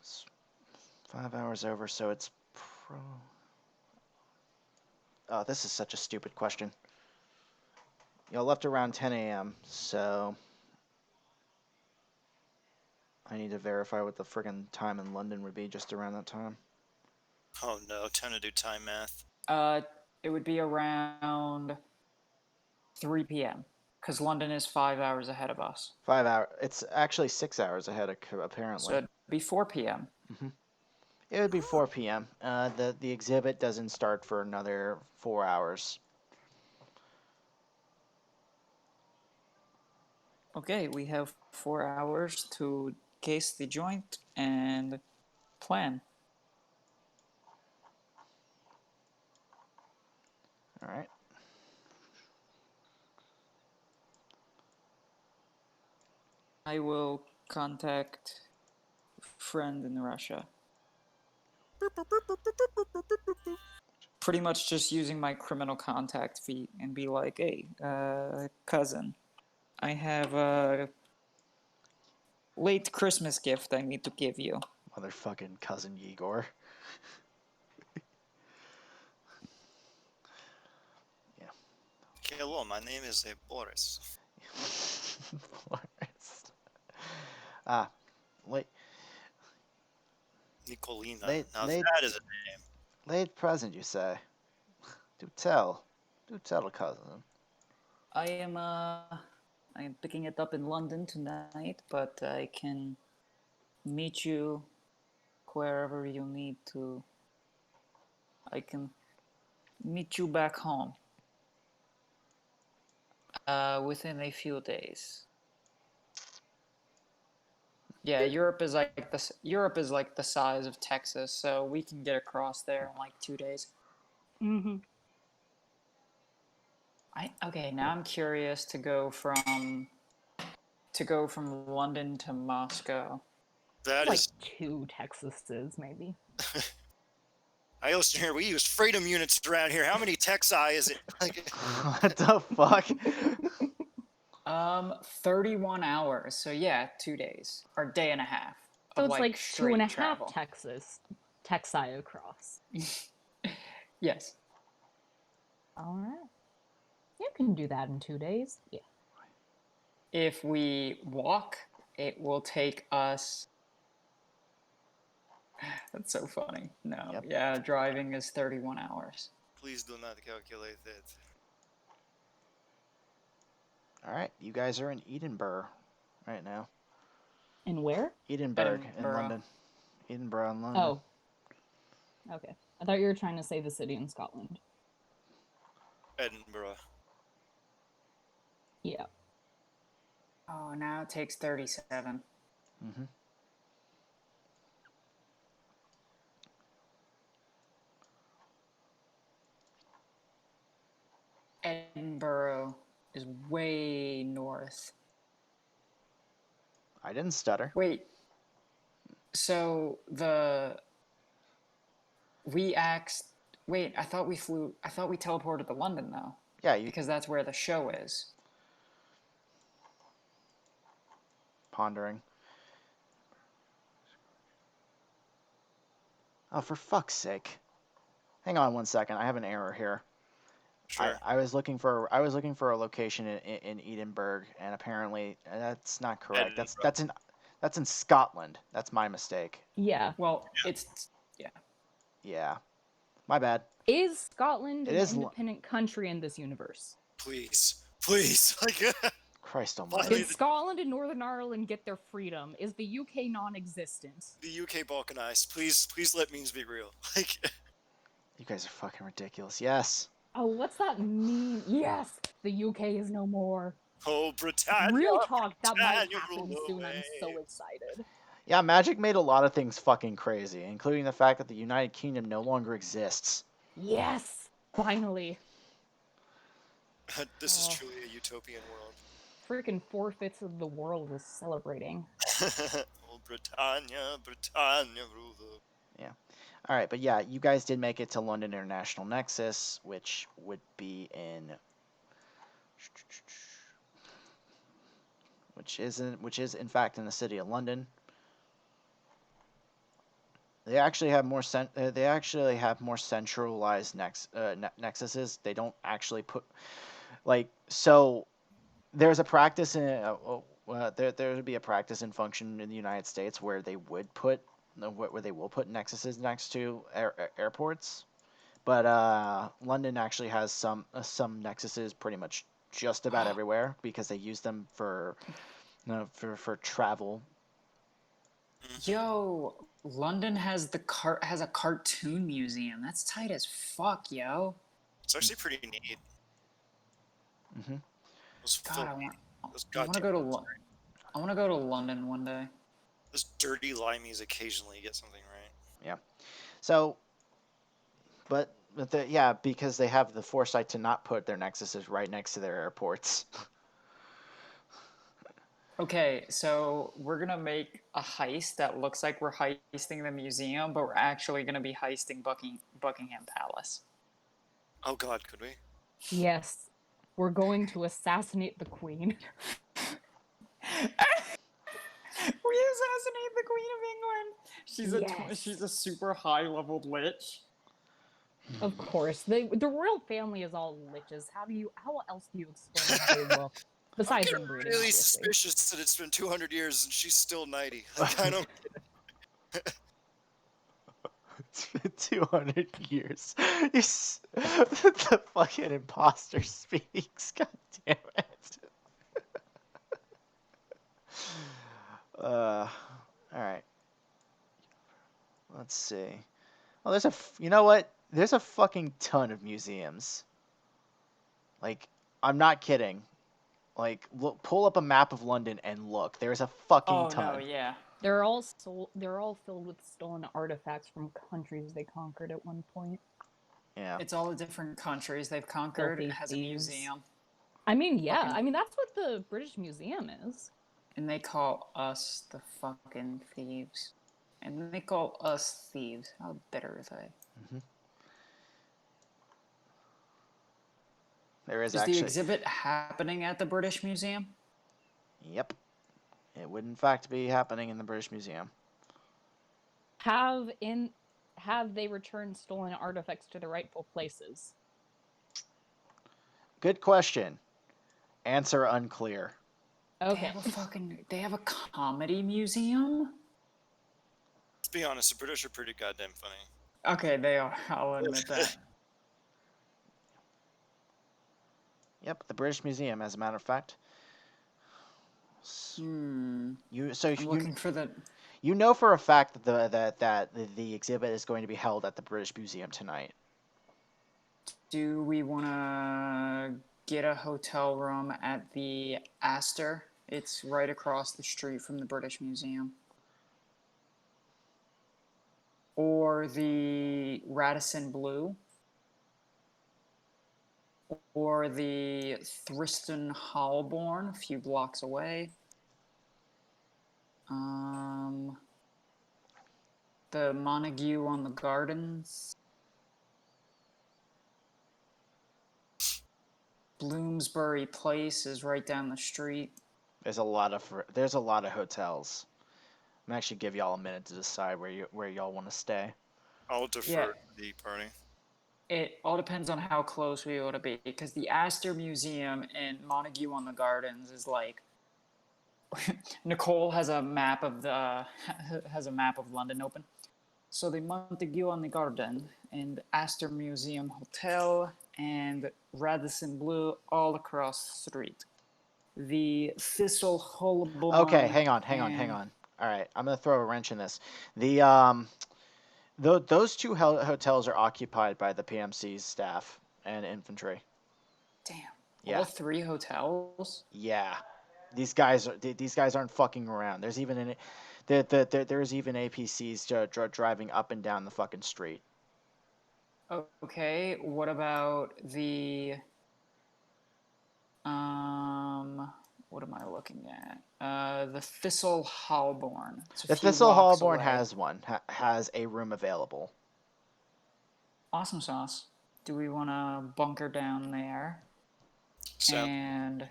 [SPEAKER 1] s- 5 hours over, so it's Oh, this is such a stupid question. Y'all left around 10 a.m., so I need to verify what the friggin' time in London would be just around that time.
[SPEAKER 2] Oh no, time to do time math.
[SPEAKER 3] It would be around 3 p.m. because London is 5 hours ahead of us.
[SPEAKER 1] 5 hour. It's actually 6 hours ahead,
[SPEAKER 3] So
[SPEAKER 1] apparently.
[SPEAKER 3] it'd be 4 p.m.
[SPEAKER 1] It would be 4 p.m. The exhibit doesn't start for another 4 hours.
[SPEAKER 3] Okay, we have 4 hours to case the joint and plan.
[SPEAKER 1] All right.
[SPEAKER 3] I will contact friend in Russia. Pretty much just using my criminal contact feat and be like, hey, cousin, I have a late Christmas gift I need to give you.
[SPEAKER 1] Motherfucking cousin Igor.
[SPEAKER 2] Okay, hello, my name is Boris.
[SPEAKER 1] Late
[SPEAKER 2] Nicolina.
[SPEAKER 1] Late-
[SPEAKER 2] Now
[SPEAKER 1] late-
[SPEAKER 2] that is a
[SPEAKER 1] late present, you say? Do tell, cousin.
[SPEAKER 3] I am picking it up in London tonight, but I can meet you wherever you need to. I can meet you back home. Within a few days. Yeah, Europe is like the size of Texas, so we can get across there in like 2 days.
[SPEAKER 5] Mm-hmm.
[SPEAKER 3] Okay, now I'm curious to go from London to Moscow.
[SPEAKER 2] that
[SPEAKER 5] Like
[SPEAKER 2] is.
[SPEAKER 5] 2 Texases, maybe.
[SPEAKER 2] I listen here. We use freedom units around here. How many Texi is it? Like,
[SPEAKER 1] What the fuck?
[SPEAKER 3] 31 hours. So yeah, 2 days or day and a half.
[SPEAKER 5] So
[SPEAKER 3] of
[SPEAKER 5] it's like
[SPEAKER 3] straight
[SPEAKER 5] 2.5
[SPEAKER 3] travel.
[SPEAKER 5] Texi across.
[SPEAKER 3] Yes.
[SPEAKER 5] All right. You can do that in 2 days. Yeah.
[SPEAKER 3] If we walk, it will take us. That's so funny. No,
[SPEAKER 1] Yep.
[SPEAKER 3] yeah, driving is 31 hours.
[SPEAKER 2] please do not calculate it.
[SPEAKER 1] All right, you guys are in Edinburgh right now.
[SPEAKER 5] And where?
[SPEAKER 1] Edinburgh in
[SPEAKER 3] Edinburgh.
[SPEAKER 1] London. Edinburgh in London.
[SPEAKER 5] Oh. Okay. I thought you were trying to say the city in Scotland.
[SPEAKER 2] Edinburgh.
[SPEAKER 5] Yeah.
[SPEAKER 3] Oh, now it takes 37.
[SPEAKER 1] Mm-hmm.
[SPEAKER 3] Edinburgh is way north.
[SPEAKER 1] I didn't stutter.
[SPEAKER 3] Wait. So we axed. Wait, I thought we teleported to London though,
[SPEAKER 1] Yeah, you
[SPEAKER 3] because that's where the show is.
[SPEAKER 1] pondering. Oh, for fuck's sake! Hang on one second. I have an error here.
[SPEAKER 2] Sure.
[SPEAKER 1] I was looking for a location in Edinburgh, and apparently that's not correct. That's in Scotland. That's my mistake.
[SPEAKER 5] Yeah.
[SPEAKER 3] Well, it's
[SPEAKER 1] Yeah, my bad.
[SPEAKER 5] Is Scotland
[SPEAKER 1] It
[SPEAKER 5] an
[SPEAKER 1] is
[SPEAKER 5] independent country in this universe?
[SPEAKER 2] Please. Please, like,
[SPEAKER 1] Christ
[SPEAKER 2] Finally,
[SPEAKER 1] almighty.
[SPEAKER 4] Did Scotland and Northern Ireland get their freedom? Is the UK non-existent?
[SPEAKER 2] the UK balkanized. Please let memes be real. Like,
[SPEAKER 1] You guys are fucking ridiculous. Yes.
[SPEAKER 4] Oh, what's that mean? Yes, the UK is no more.
[SPEAKER 2] oh Britannia,
[SPEAKER 4] Real talk, that might
[SPEAKER 2] Britannia,
[SPEAKER 4] happen
[SPEAKER 2] rule
[SPEAKER 4] soon.
[SPEAKER 2] the
[SPEAKER 4] I'm so
[SPEAKER 2] way.
[SPEAKER 4] excited.
[SPEAKER 1] Yeah, Magic made a lot of things fucking crazy, including the fact that the United Kingdom no longer exists.
[SPEAKER 4] Yes, finally.
[SPEAKER 2] This is
[SPEAKER 4] Oh.
[SPEAKER 2] truly a utopian world.
[SPEAKER 4] Freaking 4/5 of the world is celebrating.
[SPEAKER 2] oh Britannia, Britannia, rule the.
[SPEAKER 1] All right, but yeah, you guys did make it to London International Nexus, which would be in, which is in fact in the city of London. They actually have more centralized nexuses. They don't actually put so. There's a practice in there would be a practice and function in the United States where they would put where they will put nexuses next to airports, but London actually has some nexuses pretty much just about everywhere because they use them for for travel.
[SPEAKER 3] Yo, London has a cartoon museum. That's tight as fuck, yo.
[SPEAKER 2] It's actually pretty neat.
[SPEAKER 1] Mm-hmm.
[SPEAKER 2] Those
[SPEAKER 3] God,
[SPEAKER 2] fil-
[SPEAKER 3] I want
[SPEAKER 2] those
[SPEAKER 3] to
[SPEAKER 2] goddamn
[SPEAKER 3] go to
[SPEAKER 2] films are great.
[SPEAKER 3] I want to go to London one day.
[SPEAKER 2] Those dirty limeys occasionally get something right.
[SPEAKER 1] So, but because they have the foresight to not put their nexuses right next to their airports.
[SPEAKER 3] Okay, so we're gonna make a heist that looks like we're heisting the museum, but we're actually gonna be heisting Buckingham Palace.
[SPEAKER 2] Oh God, could we?
[SPEAKER 4] Yes, we're going to assassinate the Queen.
[SPEAKER 3] We assassinate the Queen of England.
[SPEAKER 4] Yes.
[SPEAKER 3] She's a super high leveled lich.
[SPEAKER 4] Of course, the royal family is all liches. How else do you explain how they look?
[SPEAKER 2] I'm
[SPEAKER 4] Besides
[SPEAKER 2] getting
[SPEAKER 4] inbreeding,
[SPEAKER 2] really
[SPEAKER 4] obviously.
[SPEAKER 2] suspicious that it's been 200 years and she's still 90. Like, I don't.
[SPEAKER 1] It's been 200 years. The fucking imposter speaks. God damn it. All right. Let's see. Oh, you know what? There's a fucking ton of museums. Like, I'm not kidding. Like, pull up a map of London and look. There's a fucking
[SPEAKER 3] Oh
[SPEAKER 1] ton.
[SPEAKER 3] no, yeah.
[SPEAKER 4] They're all filled with stolen artifacts from countries they conquered at one point.
[SPEAKER 1] Yeah.
[SPEAKER 3] It's all the different countries they've conquered.
[SPEAKER 4] Filthy
[SPEAKER 3] It has
[SPEAKER 4] thieves.
[SPEAKER 3] a museum.
[SPEAKER 4] I mean, yeah.
[SPEAKER 3] Fucking-
[SPEAKER 4] I mean, that's what the British Museum is.
[SPEAKER 3] And they call us the fucking thieves. And they call us thieves. How bitter are they?
[SPEAKER 1] There is
[SPEAKER 3] Is
[SPEAKER 1] actually.
[SPEAKER 3] the exhibit happening at the British Museum?
[SPEAKER 1] Yep. It would in fact be happening in the British Museum.
[SPEAKER 4] Have they returned stolen artifacts to the rightful places?
[SPEAKER 1] Good question. Answer unclear.
[SPEAKER 4] Okay.
[SPEAKER 3] They have a comedy museum?
[SPEAKER 2] Let's be honest, the British are pretty goddamn funny.
[SPEAKER 3] Okay, they are. I'll admit that.
[SPEAKER 1] Yep, the British Museum, as a matter of fact.
[SPEAKER 3] Hmm.
[SPEAKER 1] You
[SPEAKER 3] I'm looking for the.
[SPEAKER 1] you know for a fact that the exhibit is going to be held at the British Museum tonight.
[SPEAKER 3] Do we want to get a hotel room at the Astor? It's right across the street from the British Museum. Or the Radisson Blu. Or the Thriston Holborn, a few blocks away. The Montague on the Gardens. Bloomsbury Place is right down the street.
[SPEAKER 1] There's a lot of hotels. I'm actually give y'all a minute to decide where y'all want to stay.
[SPEAKER 2] I'll defer
[SPEAKER 3] Yeah.
[SPEAKER 2] to the party.
[SPEAKER 3] It all depends on how close we want to be, because the Astor Museum in Montague on the Gardens is like. Nicole has a map of London open. So the Montague on the Garden and Astor Museum Hotel and Radisson Blue all across the street. The Thistle Hullbone.
[SPEAKER 1] Okay, hang on. All right, I'm gonna throw a wrench in this. Those two hotels are occupied by the PMC's staff and infantry.
[SPEAKER 3] Damn.
[SPEAKER 1] Yeah.
[SPEAKER 3] All 3 hotels?
[SPEAKER 1] Yeah, these guys aren't fucking around. There's even there's even APCs driving up and down the fucking street.
[SPEAKER 3] Okay, what about the what am I looking at? The Thistle Hallborn. It's a
[SPEAKER 1] The
[SPEAKER 3] few
[SPEAKER 1] Thistle
[SPEAKER 3] blocks
[SPEAKER 1] Hallborn
[SPEAKER 3] away.
[SPEAKER 1] has has a room available.
[SPEAKER 3] Awesome sauce. Do we want to bunker down there and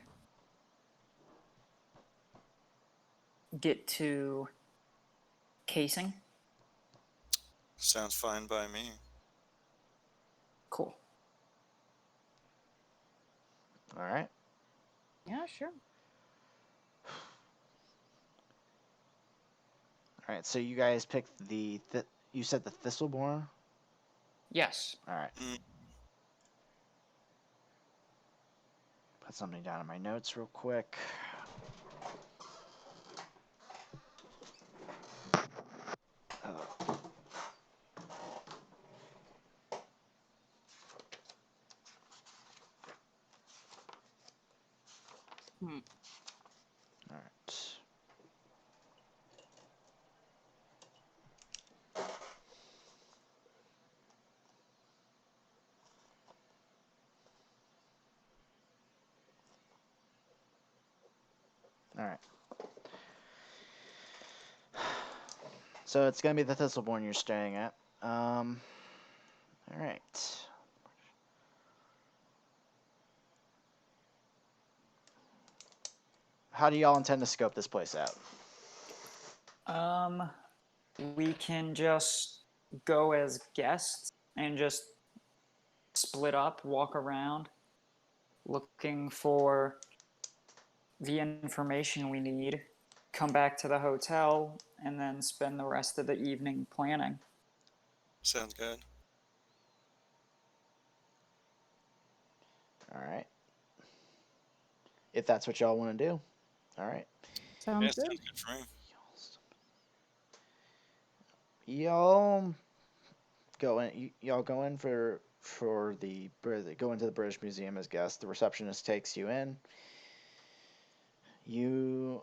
[SPEAKER 3] get to casing?
[SPEAKER 2] Sounds fine by me.
[SPEAKER 3] Cool.
[SPEAKER 1] All right.
[SPEAKER 4] Yeah, sure.
[SPEAKER 1] All right. So you guys picked you said the Thistleborn.
[SPEAKER 3] Yes.
[SPEAKER 1] All right.
[SPEAKER 2] Mm.
[SPEAKER 1] Put something down in my notes real quick.
[SPEAKER 4] Hmm.
[SPEAKER 1] All right. All right. So it's gonna be the Thistleborn you're staying at. All right. How do y'all intend to scope this place out?
[SPEAKER 3] We can just go as guests and just split up, walk around, looking for the information we need, come back to the hotel, and then spend the rest of the evening planning.
[SPEAKER 2] Sounds good.
[SPEAKER 1] All right. If that's what y'all want to do. All right.
[SPEAKER 4] Sounds
[SPEAKER 2] Yeah,
[SPEAKER 4] good.
[SPEAKER 2] sounds good for me.
[SPEAKER 1] Y'all y'all go in for go into the British Museum as guests. The receptionist takes you in. You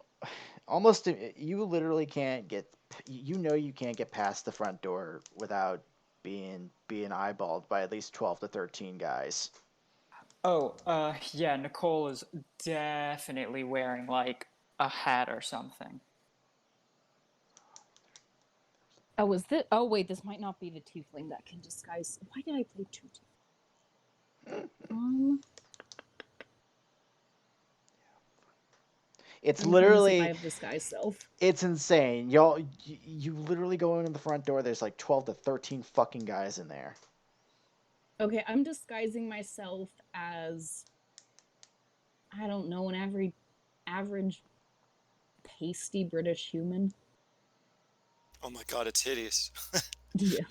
[SPEAKER 1] literally can't get you can't get past the front door without being eyeballed by at least 12 to 13 guys.
[SPEAKER 3] Oh, yeah, Nicole is definitely wearing like a hat or something.
[SPEAKER 4] Oh, is this? Oh, wait, this might not be the tiefling that can disguise. Why did I play 2
[SPEAKER 1] It's
[SPEAKER 4] I'm trying to see if I
[SPEAKER 1] literally
[SPEAKER 4] have disguise self.
[SPEAKER 1] it's insane. Y'all you literally go into the front door, there's like 12 to 13 fucking guys in there.
[SPEAKER 4] Okay, I'm disguising myself as, I don't know, an average pasty British human.
[SPEAKER 2] Oh my god, it's hideous.
[SPEAKER 4] Yeah.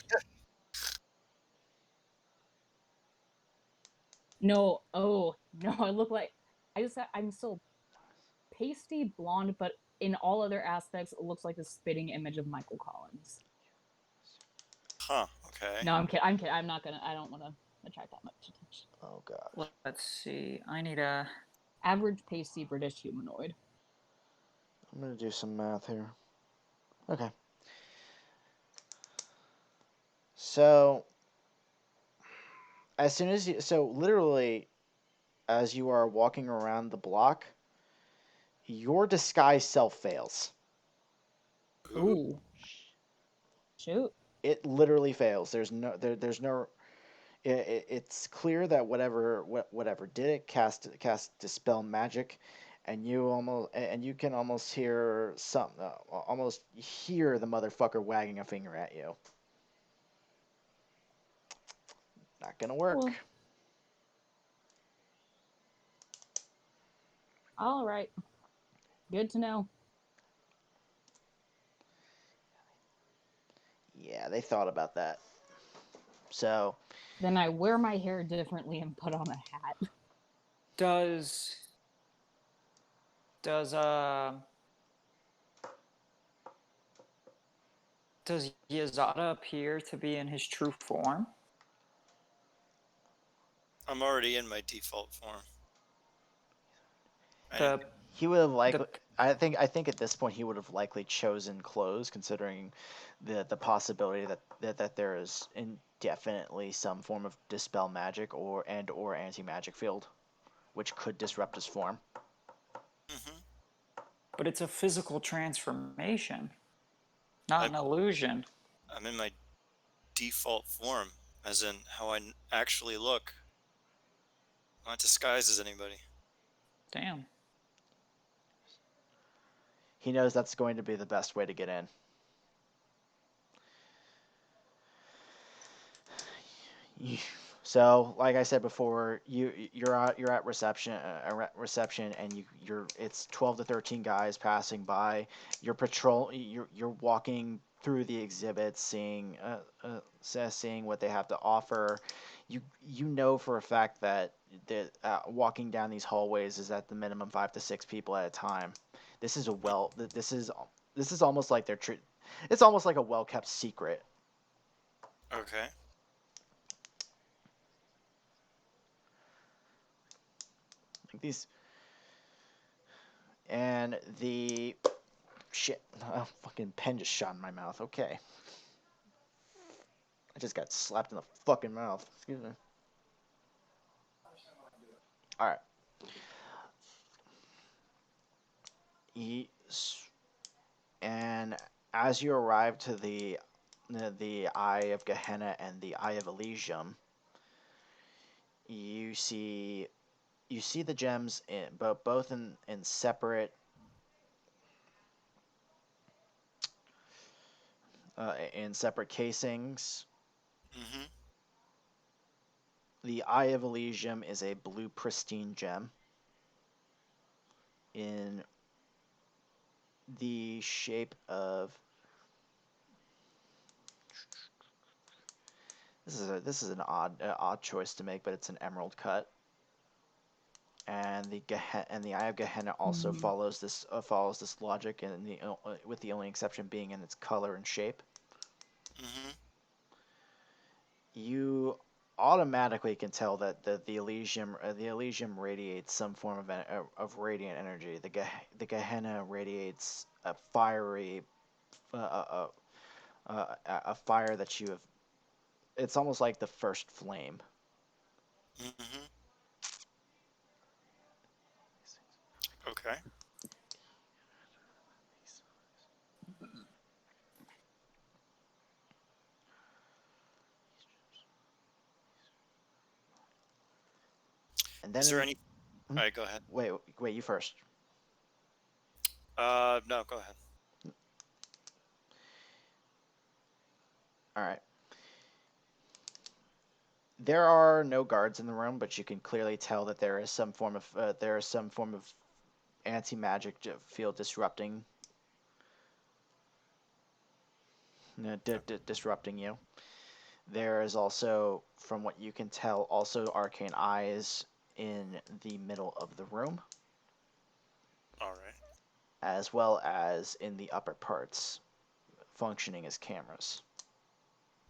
[SPEAKER 4] No, oh no, I look like I'm still pasty blonde, but in all other aspects, it looks like the spitting image of Michael Collins.
[SPEAKER 2] Huh, okay.
[SPEAKER 4] No, I'm kidding. I'm kidding. I'm not gonna. I don't want to attract that much attention.
[SPEAKER 1] Oh god.
[SPEAKER 3] Let's see. I need a.
[SPEAKER 4] Average pasty British humanoid.
[SPEAKER 1] I'm gonna do some math here. Okay. So, as soon as literally, as you are walking around the block, your disguise self fails.
[SPEAKER 4] Ooh. Shoot.
[SPEAKER 1] It literally fails. There's no. It's clear that whatever did it cast dispel magic, and you can almost hear almost hear the motherfucker wagging a finger at you. Not gonna work.
[SPEAKER 4] Well. All right. Good to know.
[SPEAKER 1] Yeah, they thought about that. So
[SPEAKER 4] Then I wear my hair differently and put on a hat.
[SPEAKER 3] Does does does Yazada appear to be in his true form?
[SPEAKER 2] I'm already in my default form. I
[SPEAKER 3] The
[SPEAKER 2] didn't-
[SPEAKER 1] he would have likely.
[SPEAKER 3] the
[SPEAKER 1] I think at this point he would have likely chosen clothes, considering the possibility that there is indefinitely some form of dispel magic or anti magic field, which could disrupt his form.
[SPEAKER 2] Mhm.
[SPEAKER 3] but it's a physical transformation, not
[SPEAKER 2] I'm-
[SPEAKER 3] an illusion.
[SPEAKER 2] I'm in my default form, as in how I actually look. I'm not disguised as anybody.
[SPEAKER 3] Damn.
[SPEAKER 1] He knows that's going to be the best way to get in. So, like I said before, you're at reception, and it's 12 to 13 guys passing by. You're walking through the exhibits, seeing what they have to offer. You know for a fact that walking down these hallways is at the minimum 5 to 6 people at a time. This is a well. This is almost like it's almost like a well kept secret.
[SPEAKER 2] Okay.
[SPEAKER 1] Like these. And the shit, fucking pen just shot in my mouth. Okay, I just got slapped in the fucking mouth. Excuse me. All right. He, and as you arrive to the Eye of Gehenna and the Eye of Elysium, you see the gems but both in separate casings.
[SPEAKER 2] Mm-hmm.
[SPEAKER 1] The Eye of Elysium is a blue pristine gem in the shape of this is an odd choice to make, but it's an emerald cut. And the Eye of Gehenna also
[SPEAKER 4] Mhm.
[SPEAKER 1] follows this logic, and with the only exception being in its color and shape.
[SPEAKER 2] Mm-hmm.
[SPEAKER 1] You automatically can tell that the Elysium radiates some form of radiant energy. The Gehenna radiates a fiery a fire that you have. It's almost like the first flame.
[SPEAKER 2] Mm-hmm. Okay.
[SPEAKER 1] And then
[SPEAKER 2] Is there any?
[SPEAKER 1] Hmm?
[SPEAKER 2] All right, go ahead.
[SPEAKER 1] wait, you first.
[SPEAKER 2] No, go ahead.
[SPEAKER 1] All right. There are no guards in the room, but you can clearly tell that there is some form of anti-magic field disrupting disrupting you. There is also, from what you can tell, also arcane eyes in the middle of the room,
[SPEAKER 2] All right.
[SPEAKER 1] as well as in the upper parts, functioning as cameras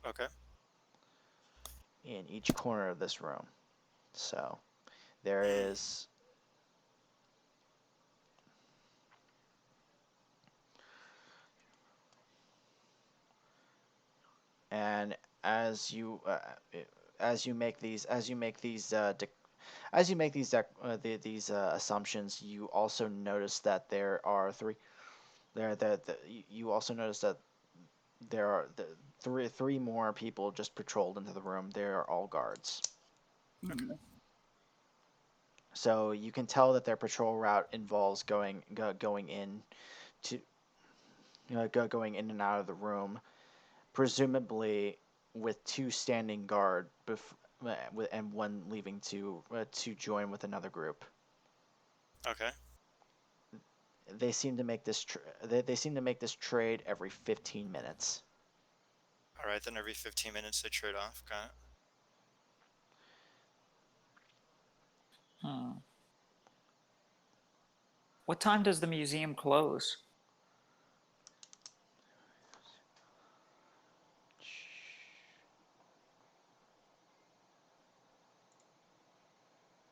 [SPEAKER 2] Okay.
[SPEAKER 1] in each corner of this room. So there is and as you make these assumptions, you also notice that there are you also notice that there are three more people just patrolled into the room. They are all guards. So you can tell that their patrol route involves going in to going in and out of the room, presumably with two standing guard and one leaving to join with another group.
[SPEAKER 2] Okay.
[SPEAKER 1] They seem to make this they seem to make this trade every 15 minutes.
[SPEAKER 2] All right, then every 15 minutes they trade off. Got it.
[SPEAKER 3] What time does the museum close?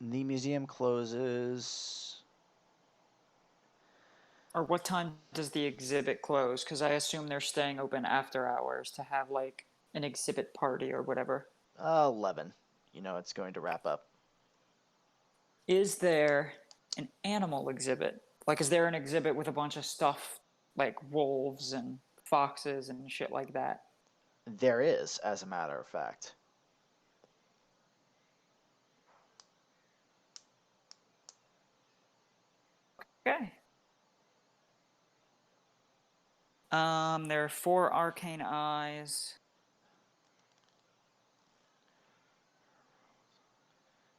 [SPEAKER 1] The museum closes.
[SPEAKER 3] Or what time does the exhibit close? Because I assume they're staying open after hours to have like an exhibit party or whatever.
[SPEAKER 1] 11. You know it's going to wrap up.
[SPEAKER 3] Is there an animal exhibit? Like, is there an exhibit with a bunch of stuff like wolves and foxes and shit like that?
[SPEAKER 1] There is, as a matter of fact.
[SPEAKER 3] Okay. There are 4 arcane eyes.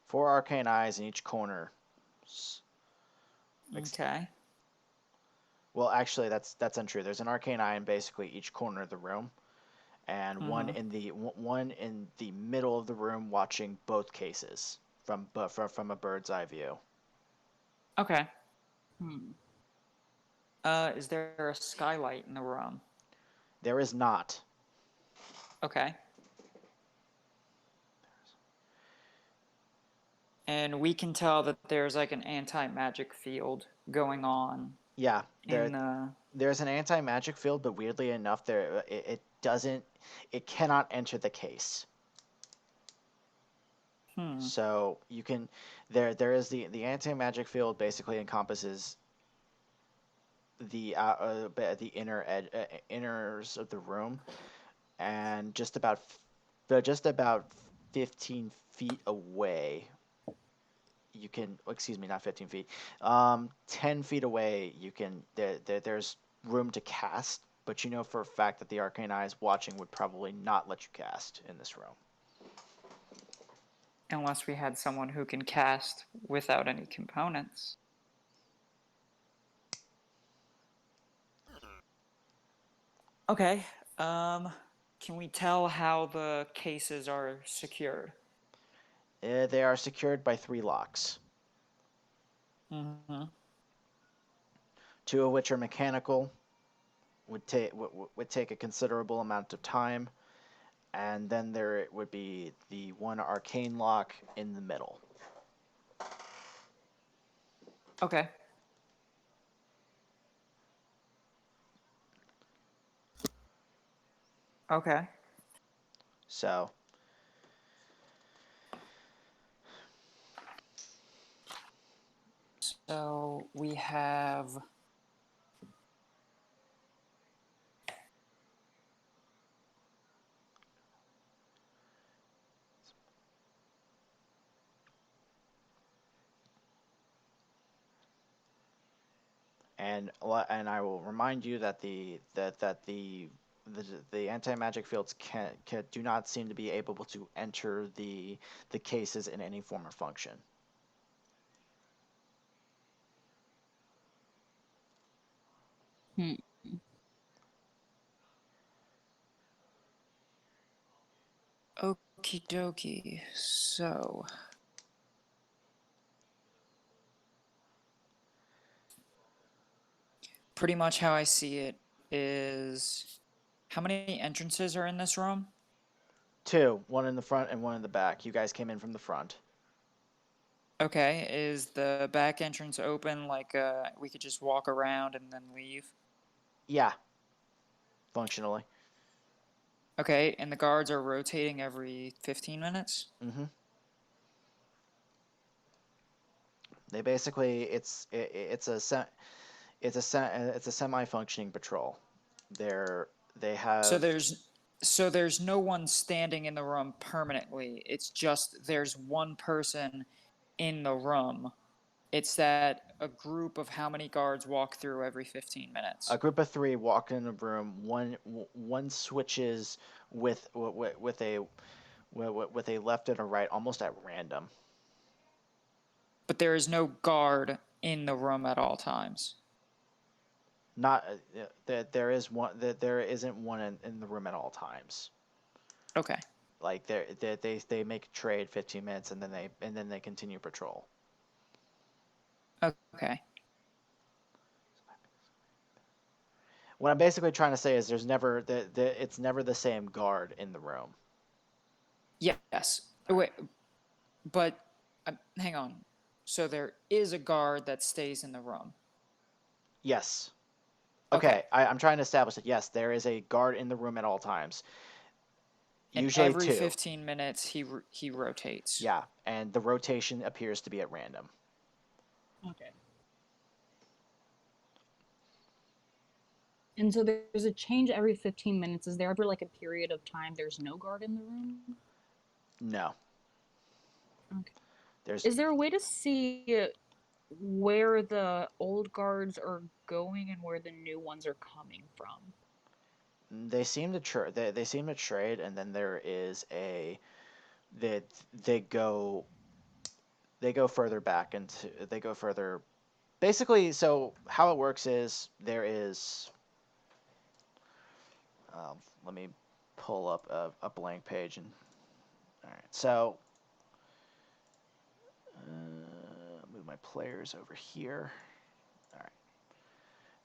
[SPEAKER 1] 4 arcane eyes in each corner.
[SPEAKER 3] Okay.
[SPEAKER 1] Well, actually, that's untrue. There's an arcane eye in basically each corner of the room, and one in the middle of the room, watching both cases from a bird's eye view.
[SPEAKER 3] Okay.
[SPEAKER 4] Hmm.
[SPEAKER 3] Is there a skylight in the room?
[SPEAKER 1] There is not.
[SPEAKER 3] Okay. And we can tell that there's like an anti-magic field going on
[SPEAKER 1] Yeah,
[SPEAKER 3] in the.
[SPEAKER 1] there's an anti-magic field, but weirdly enough, it doesn't, it cannot enter the case. So you can, there is the anti-magic field basically encompasses the inners of the room, and just about 15 feet away, you can, excuse me, not 15 feet, 10 feet away, you can, there's room to cast, but you know for a fact that the arcane eyes watching would probably not let you cast in this room.
[SPEAKER 3] Unless we had someone who can cast without any components. Okay. Can we tell how the cases are secured?
[SPEAKER 1] They are secured by 3 locks,
[SPEAKER 3] Mm-hmm.
[SPEAKER 1] 2 of which are mechanical, would take a considerable amount of time, and then there would be the 1 arcane lock in the middle.
[SPEAKER 3] Okay. Okay.
[SPEAKER 1] So
[SPEAKER 3] So we have.
[SPEAKER 1] and I will remind you that the anti-magic fields do not seem to be able to enter the cases in any form or function.
[SPEAKER 5] Hmm.
[SPEAKER 3] Okie dokie. So. Pretty much how I see it is. How many entrances are in this room?
[SPEAKER 1] 2, 1 in the front and 1 in the back. You guys came in from the front.
[SPEAKER 3] Okay, is the back entrance open? Like, we could just walk around and then leave?
[SPEAKER 1] Yeah. Functionally.
[SPEAKER 3] Okay, and the guards are rotating every 15 minutes?
[SPEAKER 1] Mm-hmm. They basically, it's a semi-functioning patrol. They have.
[SPEAKER 3] So there's no one standing in the room permanently. It's just there's one person in the room. It's that a group of how many guards walk through every 15 minutes?
[SPEAKER 1] A group of 3 walk in the room. One switches with a left and a right, almost at random.
[SPEAKER 3] But there is no guard in the room at all times.
[SPEAKER 1] Not that there is one, that there isn't one in the room at all times.
[SPEAKER 3] Okay.
[SPEAKER 1] Like they make a trade 15 minutes and then they continue patrol.
[SPEAKER 3] Okay.
[SPEAKER 1] What I'm basically trying to say is there's never it's never the same guard in the room.
[SPEAKER 3] Yes. Wait, but hang on. So there is a guard that stays in the room.
[SPEAKER 1] Yes.
[SPEAKER 3] Okay.
[SPEAKER 1] Okay, I'm trying to establish that yes, there is a guard in the room at all times.
[SPEAKER 3] And
[SPEAKER 1] Usually
[SPEAKER 3] every
[SPEAKER 1] 2.
[SPEAKER 3] 15 minutes he rotates.
[SPEAKER 1] Yeah, and the rotation appears to be at random.
[SPEAKER 4] Okay. And so there's a change every 15 minutes. Is there ever like a period of time there's no guard in the room?
[SPEAKER 1] No.
[SPEAKER 4] Okay.
[SPEAKER 1] There's
[SPEAKER 4] Is there a way to see where the old guards are going and where the new ones are coming from?
[SPEAKER 1] they seem to they seem to trade, and then there is a that they go further back into they go further. Basically, so how it works is there is. Let me pull up a blank page and. All right, so move my players over here. All right.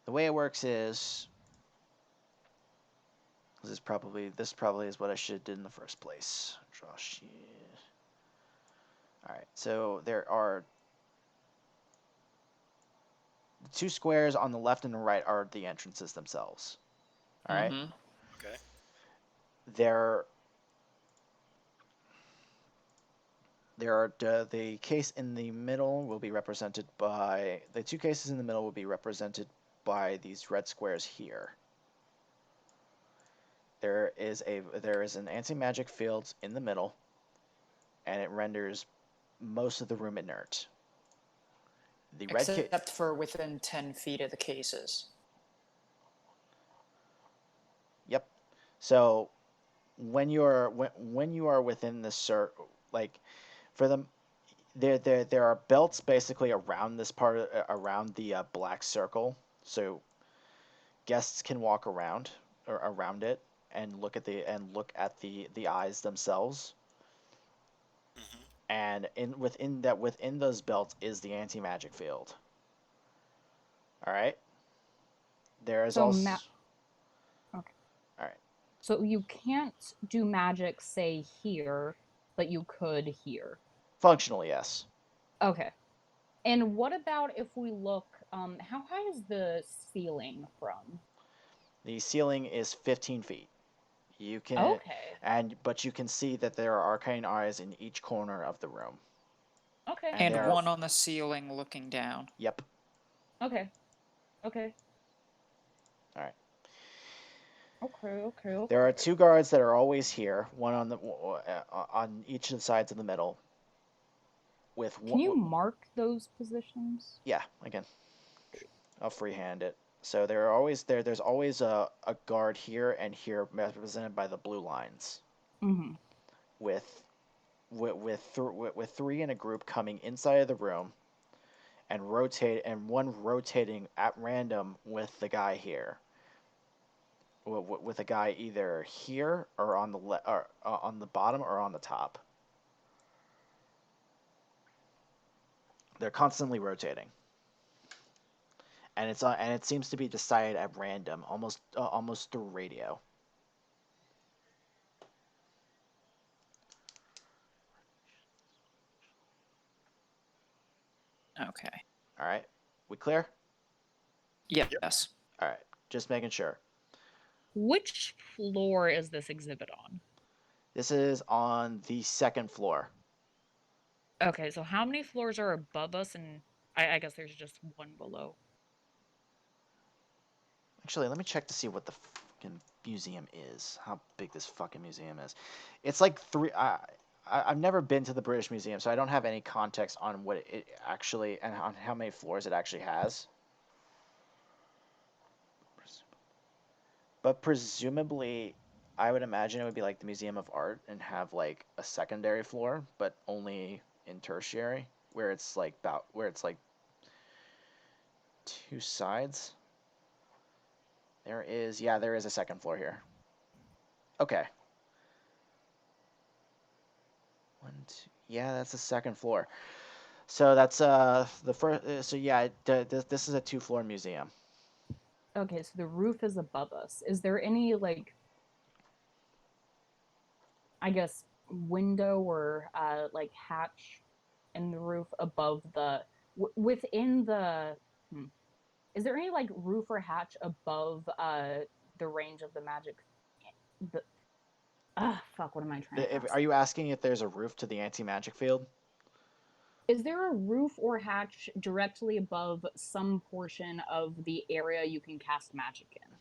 [SPEAKER 1] The way it works is this probably is what I should have did in the first place. Draw sheet. All right, so there are 2 squares on the left and the right are the entrances themselves. All right.
[SPEAKER 3] Mhm.
[SPEAKER 2] Okay.
[SPEAKER 1] There are the case in the middle will be represented by the 2 cases in the middle will be represented by these red squares here. There is an anti-magic field in the middle, and it renders most of the room inert. The red case.
[SPEAKER 3] Except for within 10 feet of the cases.
[SPEAKER 1] Yep. So when you are within the like for them, there are belts basically around this part around the black circle, so guests can walk around or around it and look at the eyes themselves.
[SPEAKER 2] Mm-hmm.
[SPEAKER 1] And within those belts is the anti-magic field. All right. There is
[SPEAKER 4] So
[SPEAKER 1] also.
[SPEAKER 4] Okay.
[SPEAKER 1] All right.
[SPEAKER 4] So you can't do magic, say, here, but you could here.
[SPEAKER 1] Functionally, yes.
[SPEAKER 4] Okay. And what about if we look, how high is the ceiling from?
[SPEAKER 1] The ceiling is 15 feet. You can
[SPEAKER 4] Okay.
[SPEAKER 1] but you can see that there are arcane eyes in each corner of the room.
[SPEAKER 4] Okay.
[SPEAKER 1] And
[SPEAKER 3] And one on the ceiling looking down.
[SPEAKER 1] Yep.
[SPEAKER 4] Okay. Okay.
[SPEAKER 1] All right.
[SPEAKER 4] Okay.
[SPEAKER 1] There are 2 guards that are always here, one on each of the sides of the middle.
[SPEAKER 4] Can you mark those positions?
[SPEAKER 1] Yeah, again. I'll freehand it. So there are always there's always a guard here and here represented by the blue lines.
[SPEAKER 4] Mm-hmm.
[SPEAKER 1] With 3 in a group coming inside of the room and one rotating at random with the guy here. With a guy either here or on on the bottom or on the top. They're constantly rotating, and it seems to be decided at random, almost through radio.
[SPEAKER 3] Okay.
[SPEAKER 1] All right, we clear?
[SPEAKER 3] Yes.
[SPEAKER 1] All right, just making sure.
[SPEAKER 5] Which floor is this exhibit on?
[SPEAKER 1] This is on the 2nd floor.
[SPEAKER 5] Okay, so how many floors are above us? And I guess there's just one below.
[SPEAKER 1] Actually, let me check to see what the fucking museum is. How big this fucking museum is. It's like 3. I've never been to the British Museum, so I don't have any context on what it actually and on how many floors it actually has. But presumably, I would imagine it would be like the Museum of Art and have like a secondary floor, but only in tertiary, where it's like 2 sides. There is a 2nd floor here. Okay. Yeah, that's the second floor. So that's the first. So yeah, this is a 2-floor museum.
[SPEAKER 4] Okay, so the roof is above us. Is there any like, I guess, window or like hatch in the roof above the within the? Hmm. Is there any like roof or hatch above the range of the magic? The fuck. What am I trying to ask?
[SPEAKER 1] Are you asking if there's a roof to the anti-magic field?
[SPEAKER 4] Is there a roof or hatch directly above some portion of the area you can cast magic in?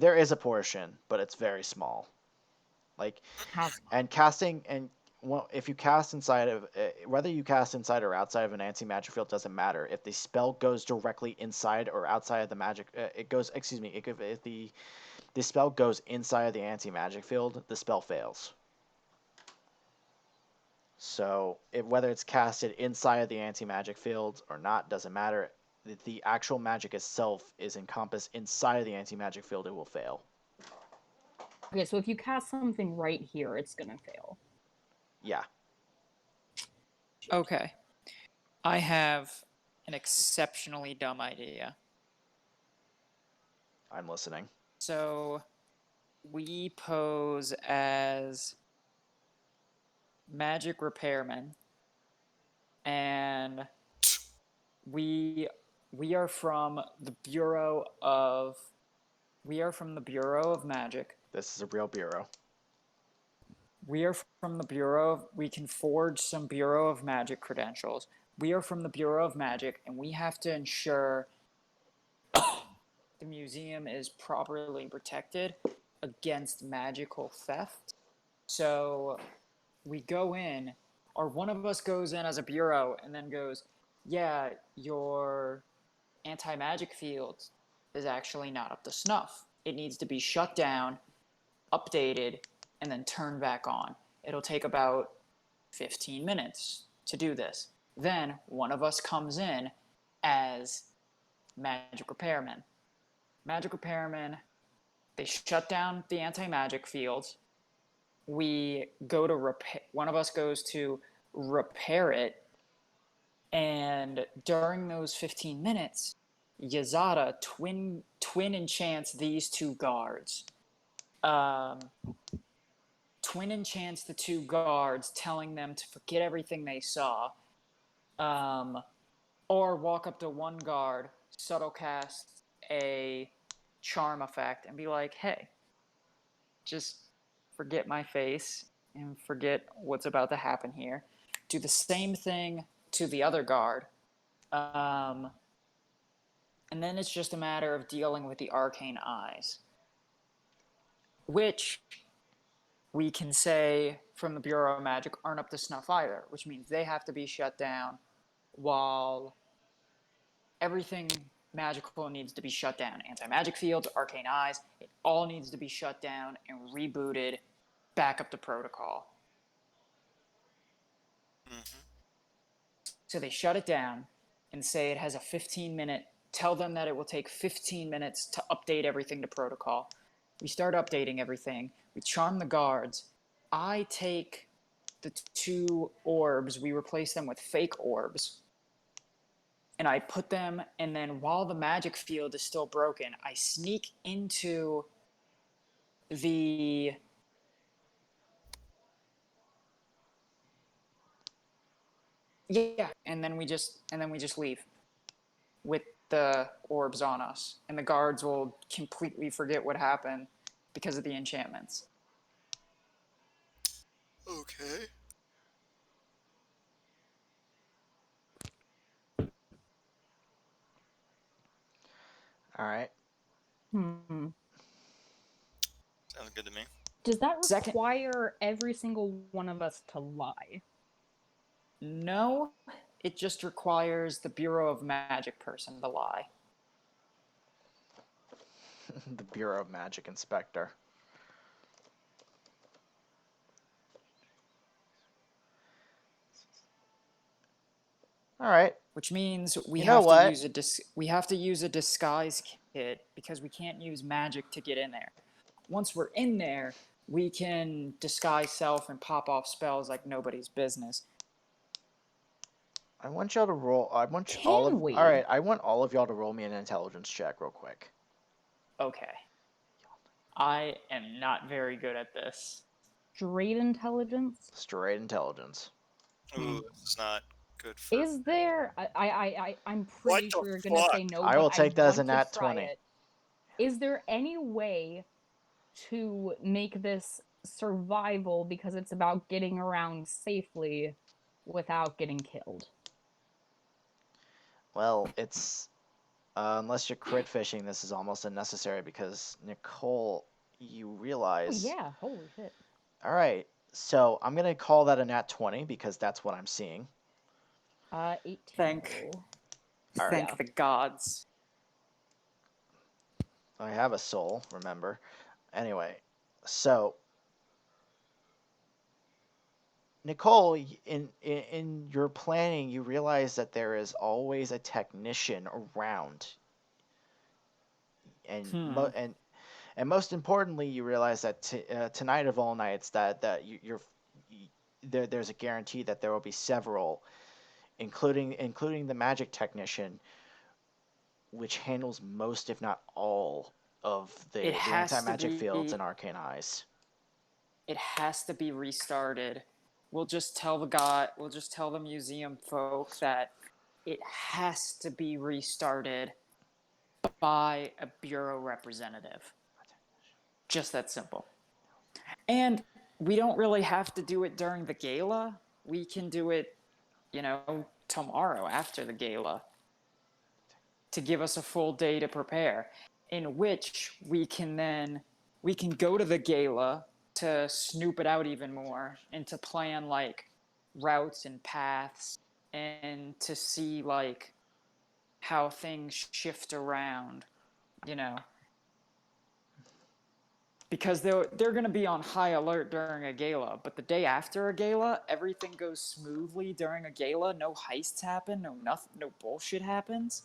[SPEAKER 1] There is a portion, but it's very small. Like,
[SPEAKER 4] How small?
[SPEAKER 1] and casting and well, if you cast inside of whether you cast inside or outside of an anti-magic field doesn't matter. If the spell goes directly inside or outside of the magic, it goes. Excuse me. If the spell goes inside of the anti-magic field, the spell fails. So whether it's casted inside of the anti-magic field or not doesn't matter. The actual magic itself is encompassed inside of the anti-magic field. It will fail.
[SPEAKER 4] Okay, so if you cast something right here, it's gonna fail.
[SPEAKER 1] Yeah.
[SPEAKER 3] Okay. I have an exceptionally dumb idea.
[SPEAKER 1] I'm listening.
[SPEAKER 3] So we pose as magic repairmen, and we are from the Bureau of Magic.
[SPEAKER 1] This is a real bureau.
[SPEAKER 3] We are from the we can forge some Bureau of Magic credentials. We are from the Bureau of Magic, and we have to ensure the museum is properly protected against magical theft. So we go in, or one of us goes in as a bureau and then goes, yeah, your anti-magic field is actually not up to snuff. It needs to be shut down, updated, and then turned back on. It'll take about 15 minutes to do this. Then one of us comes in as magic repairmen. Magic repairmen, they shut down the anti-magic fields. We go to repair. One of us goes to repair it, and during those 15 minutes, Yazada twin enchants these two guards. Twin enchants the two guards, telling them to forget everything they saw, or walk up to one guard, subtle cast a charm effect, and be like, "Hey, just forget my face and forget what's about to happen here." Do the same thing to the other guard. And then it's just a matter of dealing with the arcane eyes, which we can say from the Bureau of Magic aren't up to snuff either, which means they have to be shut down while everything magical needs to be shut down. Anti-magic fields, arcane eyes, it all needs to be shut down and rebooted back up to protocol.
[SPEAKER 2] Mm-hmm.
[SPEAKER 3] So they shut it down and say it has a 15-minute, tell them that it will take 15 minutes to update everything to protocol. We start updating everything. We charm the guards. I take the two orbs, we replace them with fake orbs, and I put them, and then while the magic field is still broken, I sneak into the and then we just leave with the orbs on us, and the guards will completely forget what happened because of the enchantments.
[SPEAKER 2] Okay.
[SPEAKER 1] All right.
[SPEAKER 4] Hmm.
[SPEAKER 2] Sounds good to me.
[SPEAKER 4] Does that
[SPEAKER 3] Second-
[SPEAKER 4] require every single one of us to lie?
[SPEAKER 3] No, it just requires the Bureau of Magic person to lie.
[SPEAKER 1] The Bureau of Magic inspector. All right.
[SPEAKER 3] Which means we
[SPEAKER 1] You know
[SPEAKER 3] have
[SPEAKER 1] what?
[SPEAKER 3] to use we have to use a disguise kit because we can't use magic to get in there. Once we're in there, we can disguise self and pop off spells like nobody's business.
[SPEAKER 1] I want y'all to roll. I want
[SPEAKER 4] Can
[SPEAKER 1] all of.
[SPEAKER 4] we?
[SPEAKER 1] All right, I want all of y'all to roll me an intelligence check real quick.
[SPEAKER 3] Okay. I am not very good at this.
[SPEAKER 4] Straight intelligence.
[SPEAKER 1] Straight intelligence.
[SPEAKER 2] Ooh, this is not good for.
[SPEAKER 4] Is there? I'm pretty
[SPEAKER 2] the
[SPEAKER 4] sure you're gonna say
[SPEAKER 2] fuck?
[SPEAKER 4] no.
[SPEAKER 1] I
[SPEAKER 4] but
[SPEAKER 1] will take that as a
[SPEAKER 4] want to
[SPEAKER 1] nat
[SPEAKER 4] try
[SPEAKER 1] 20.
[SPEAKER 4] it. Is there any way to make this survival, because it's about getting around safely without getting killed?
[SPEAKER 1] Well, it's unless you're crit fishing, this is almost unnecessary because Nicole, you
[SPEAKER 4] Oh,
[SPEAKER 1] realize.
[SPEAKER 4] yeah, holy shit.
[SPEAKER 1] All right, so I'm gonna call that a nat 20 because that's what I'm seeing.
[SPEAKER 4] 18.
[SPEAKER 3] Thank-
[SPEAKER 4] total.
[SPEAKER 3] Thank
[SPEAKER 4] Yeah.
[SPEAKER 3] the gods.
[SPEAKER 1] I have a soul, remember. Anyway, so Nicole, in your planning, you realize that there is always a technician around, and and most importantly, you realize that tonight of all nights, that there's a guarantee that there will be several, including the magic technician, which handles most, if not all, of the
[SPEAKER 3] It has to
[SPEAKER 1] anti-magic fields
[SPEAKER 3] be-
[SPEAKER 1] and arcane eyes.
[SPEAKER 3] It has to be restarted. We'll just tell the museum folk that it has to be restarted by a bureau representative. Just that simple. And we don't really have to do it during the gala. We can do it, tomorrow after the gala to give us a full day to prepare, in which we can go to the gala to snoop it out even more and to plan like routes and paths and to see like how things shift around, because they're going to be on high alert during a gala, but the day after a gala, everything goes smoothly during a gala. No heists happen, no bullshit happens.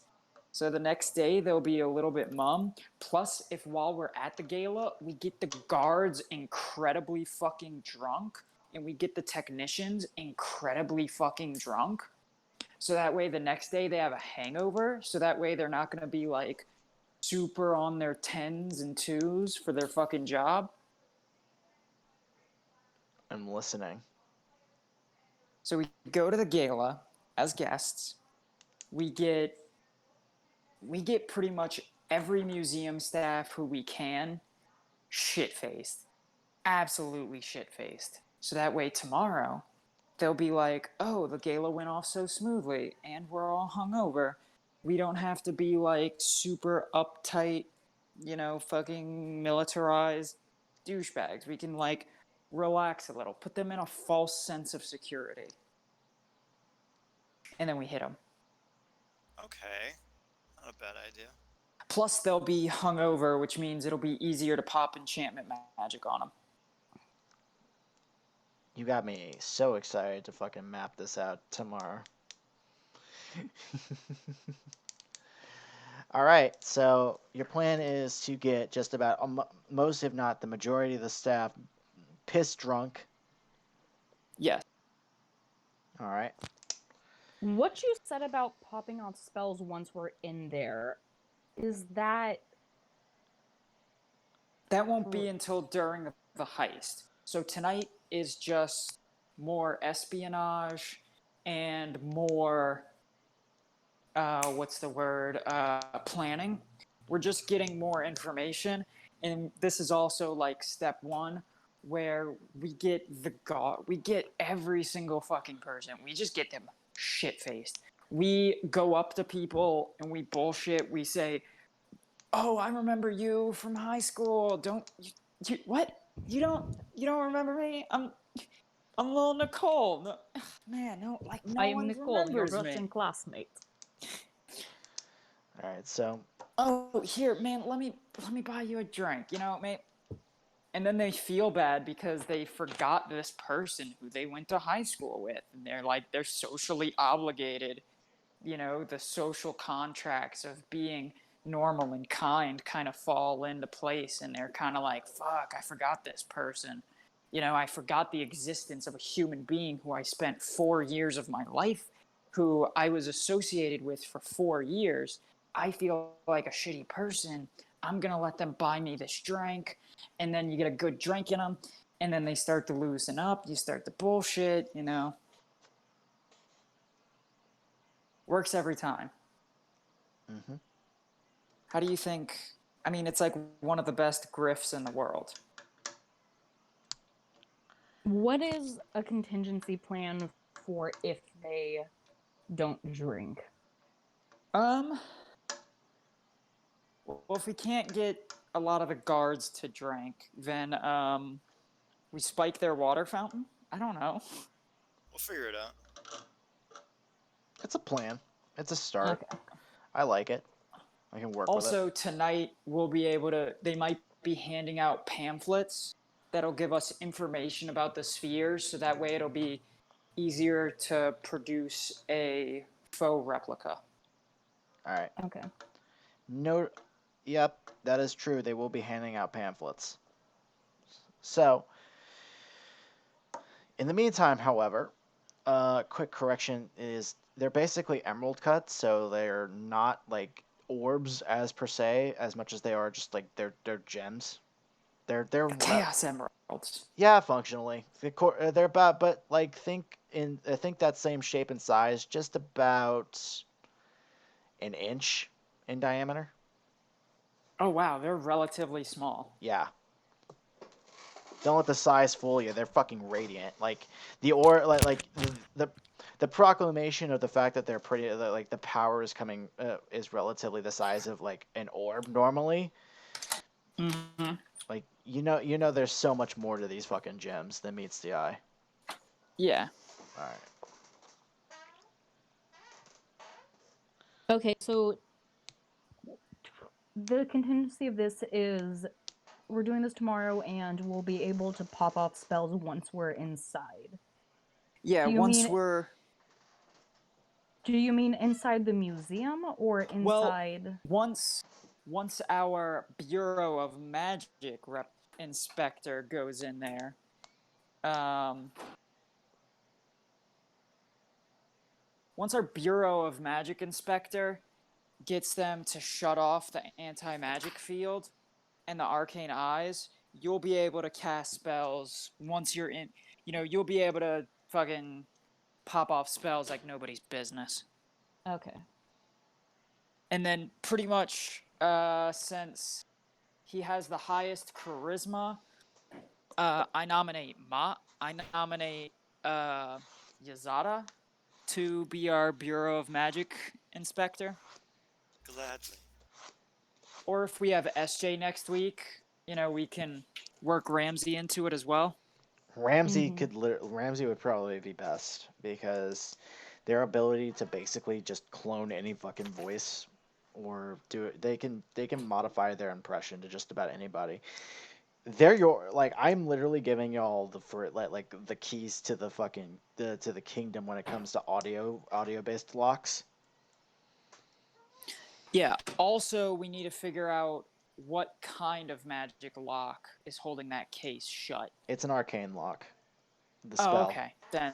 [SPEAKER 3] So the next day they'll be a little bit mum. Plus, if while we're at the gala, we get the guards incredibly fucking drunk and we get the technicians incredibly fucking drunk. So that way the next day they have a hangover. So that way they're not going to be like super on their 10s and 2s for their fucking job.
[SPEAKER 1] I'm listening.
[SPEAKER 3] So we go to the gala as guests. We get pretty much every museum staff who we can shit-faced. Absolutely shit-faced. So that way tomorrow they'll be like, oh, the gala went off so smoothly and we're all hungover. We don't have to be like super uptight, fucking militarized douchebags. We can like relax a little, put them in a false sense of security. And then we hit them.
[SPEAKER 2] Okay, not a bad idea.
[SPEAKER 3] Plus, they'll be hungover, which means it'll be easier to pop enchantment magic on them.
[SPEAKER 1] You got me so excited to fucking map this out tomorrow. All right, so your plan is to get just about most, if not the majority of the staff piss drunk.
[SPEAKER 3] Yes.
[SPEAKER 1] All right.
[SPEAKER 4] What you said about popping off spells once we're in there, is that...
[SPEAKER 3] That won't be until during the heist. So tonight is just more espionage and more, planning. We're just getting more information. And this is also like step one, where we get we get every single fucking person. We just get them shit-faced. We go up to people and we bullshit. We say, oh, I remember you from high school. What? You don't remember me? I'm little Nicole. No, man, no
[SPEAKER 4] I am
[SPEAKER 3] one
[SPEAKER 4] Nicole, your
[SPEAKER 3] remembers
[SPEAKER 4] Russian
[SPEAKER 3] me.
[SPEAKER 4] classmate.
[SPEAKER 1] All right, so
[SPEAKER 3] Oh, here, man, let me buy you a drink, mate. And then they feel bad because they forgot this person who they went to high school with, and they're socially obligated, the social contracts of being normal and kind of fall into place, and they're kind of like, fuck, I forgot this person. You know, I forgot the existence of a human being who I spent 4 years of my life, who I was associated with for 4 years. I feel like a shitty person. I'm going to let them buy me this drink. And then you get a good drink in them. And then they start to loosen up. You start to bullshit, you know. Works every time.
[SPEAKER 1] Mm-hmm.
[SPEAKER 3] How do you think? I mean, it's like one of the best grifts in the world.
[SPEAKER 4] What is a contingency plan for if they don't drink?
[SPEAKER 3] Well, if we can't get a lot of the guards to drink, then we spike their water fountain. I don't know.
[SPEAKER 2] We'll figure it out.
[SPEAKER 1] It's a plan. It's a start.
[SPEAKER 4] Okay.
[SPEAKER 1] I like it. I can work with it.
[SPEAKER 3] Also, tonight we'll be able to. They might be handing out pamphlets that'll give us information about the spheres, so that way it'll be easier to produce a faux replica.
[SPEAKER 1] All right.
[SPEAKER 4] Okay.
[SPEAKER 1] No. Yep, that is true. They will be handing out pamphlets. So, in the meantime, however, quick correction is they're basically emerald cuts, so they're not like orbs as per se, as much as they are just like they're gems. They're
[SPEAKER 3] Chaos emeralds.
[SPEAKER 1] yeah, functionally they're about, but like I think that same shape and size, just about an inch in diameter.
[SPEAKER 3] Oh wow, they're relatively small.
[SPEAKER 1] Yeah. Don't let the size fool you. They're fucking radiant. Like the or like the proclamation of the fact that they're pretty, like the power is coming is relatively the size of like an orb normally.
[SPEAKER 3] Mm-hmm.
[SPEAKER 1] Like you know there's so much more to these fucking gems than meets the eye.
[SPEAKER 3] Yeah.
[SPEAKER 1] All right.
[SPEAKER 4] Okay, so the contingency of this is we're doing this tomorrow and we'll be able to pop off spells once we're inside.
[SPEAKER 3] Yeah,
[SPEAKER 4] Do you
[SPEAKER 3] once
[SPEAKER 4] mean
[SPEAKER 3] we're
[SPEAKER 4] do you mean inside the museum or
[SPEAKER 3] well,
[SPEAKER 4] inside
[SPEAKER 3] once our Bureau of Magic inspector goes in there, once our Bureau of Magic inspector gets them to shut off the anti-magic field and the arcane eyes, you'll be able to cast spells once you're in. You know, you'll be able to fucking pop off spells like nobody's business.
[SPEAKER 4] Okay.
[SPEAKER 3] And then pretty much, since he has the highest charisma, I nominate Yazada to be our Bureau of Magic inspector.
[SPEAKER 2] Gladly.
[SPEAKER 3] Or if we have SJ next week, you know, we can work Ramsey into it as well.
[SPEAKER 1] Ramsey Ramsey would probably be best because their ability to basically just clone any fucking voice or do it, they can modify their impression to just about anybody. They're your like I'm literally giving y'all the for like the keys to the fucking to the kingdom when it comes to audio based locks.
[SPEAKER 3] Yeah. Also, we need to figure out what kind of magic lock is holding that case shut.
[SPEAKER 1] It's an arcane lock. The
[SPEAKER 3] Oh,
[SPEAKER 1] spell.
[SPEAKER 3] okay. Then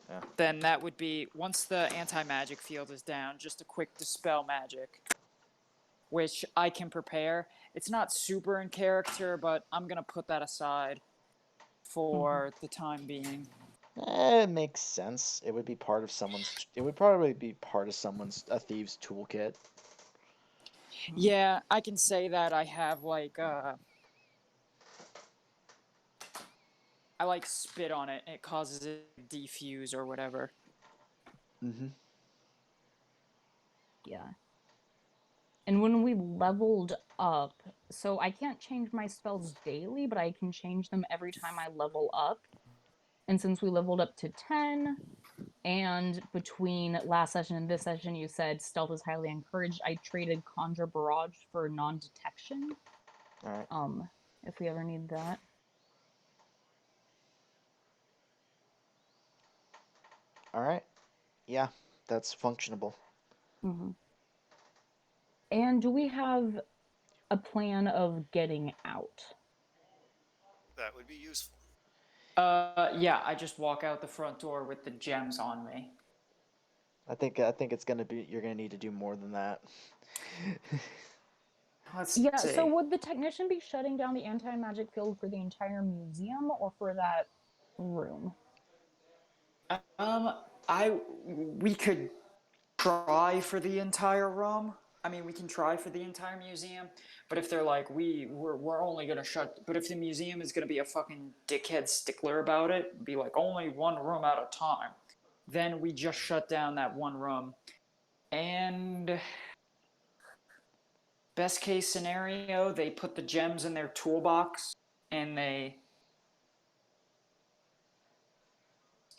[SPEAKER 1] Yeah.
[SPEAKER 3] then that would be once the anti-magic field is down, just a quick dispel magic, which I can prepare. It's not super in character, but I'm gonna put that aside for the time being.
[SPEAKER 1] It makes sense. It would be part of someone's. It would probably be part of someone's a thieves toolkit.
[SPEAKER 3] Yeah, I can say that I have like I like spit on it and it causes it to defuse or whatever.
[SPEAKER 1] Mm-hmm.
[SPEAKER 4] Yeah. And when we leveled up, so I can't change my spells daily, but I can change them every time I level up. And since we leveled up to 10, and between last session and this session, you said stealth is highly encouraged, I traded Conjure Barrage for non-detection.
[SPEAKER 1] All right.
[SPEAKER 4] If we ever need that.
[SPEAKER 1] All right. Yeah, that's functionable.
[SPEAKER 4] Mm-hmm. And do we have a plan of getting out?
[SPEAKER 2] That would be useful.
[SPEAKER 3] Yeah, I just walk out the front door with the gems on me.
[SPEAKER 1] I think it's gonna be you're gonna need to do more than that.
[SPEAKER 3] Let's
[SPEAKER 4] Yeah,
[SPEAKER 3] see.
[SPEAKER 4] so would the technician be shutting down the anti-magic field for the entire museum or for that room?
[SPEAKER 3] We could try for the entire room. I mean, we can try for the entire museum, but if they're like, we're only gonna shut, but if the museum is gonna be a fucking dickhead stickler about it, be like only one room at a time, then we just shut down that one room. And best case scenario, they put the gems in their toolbox and I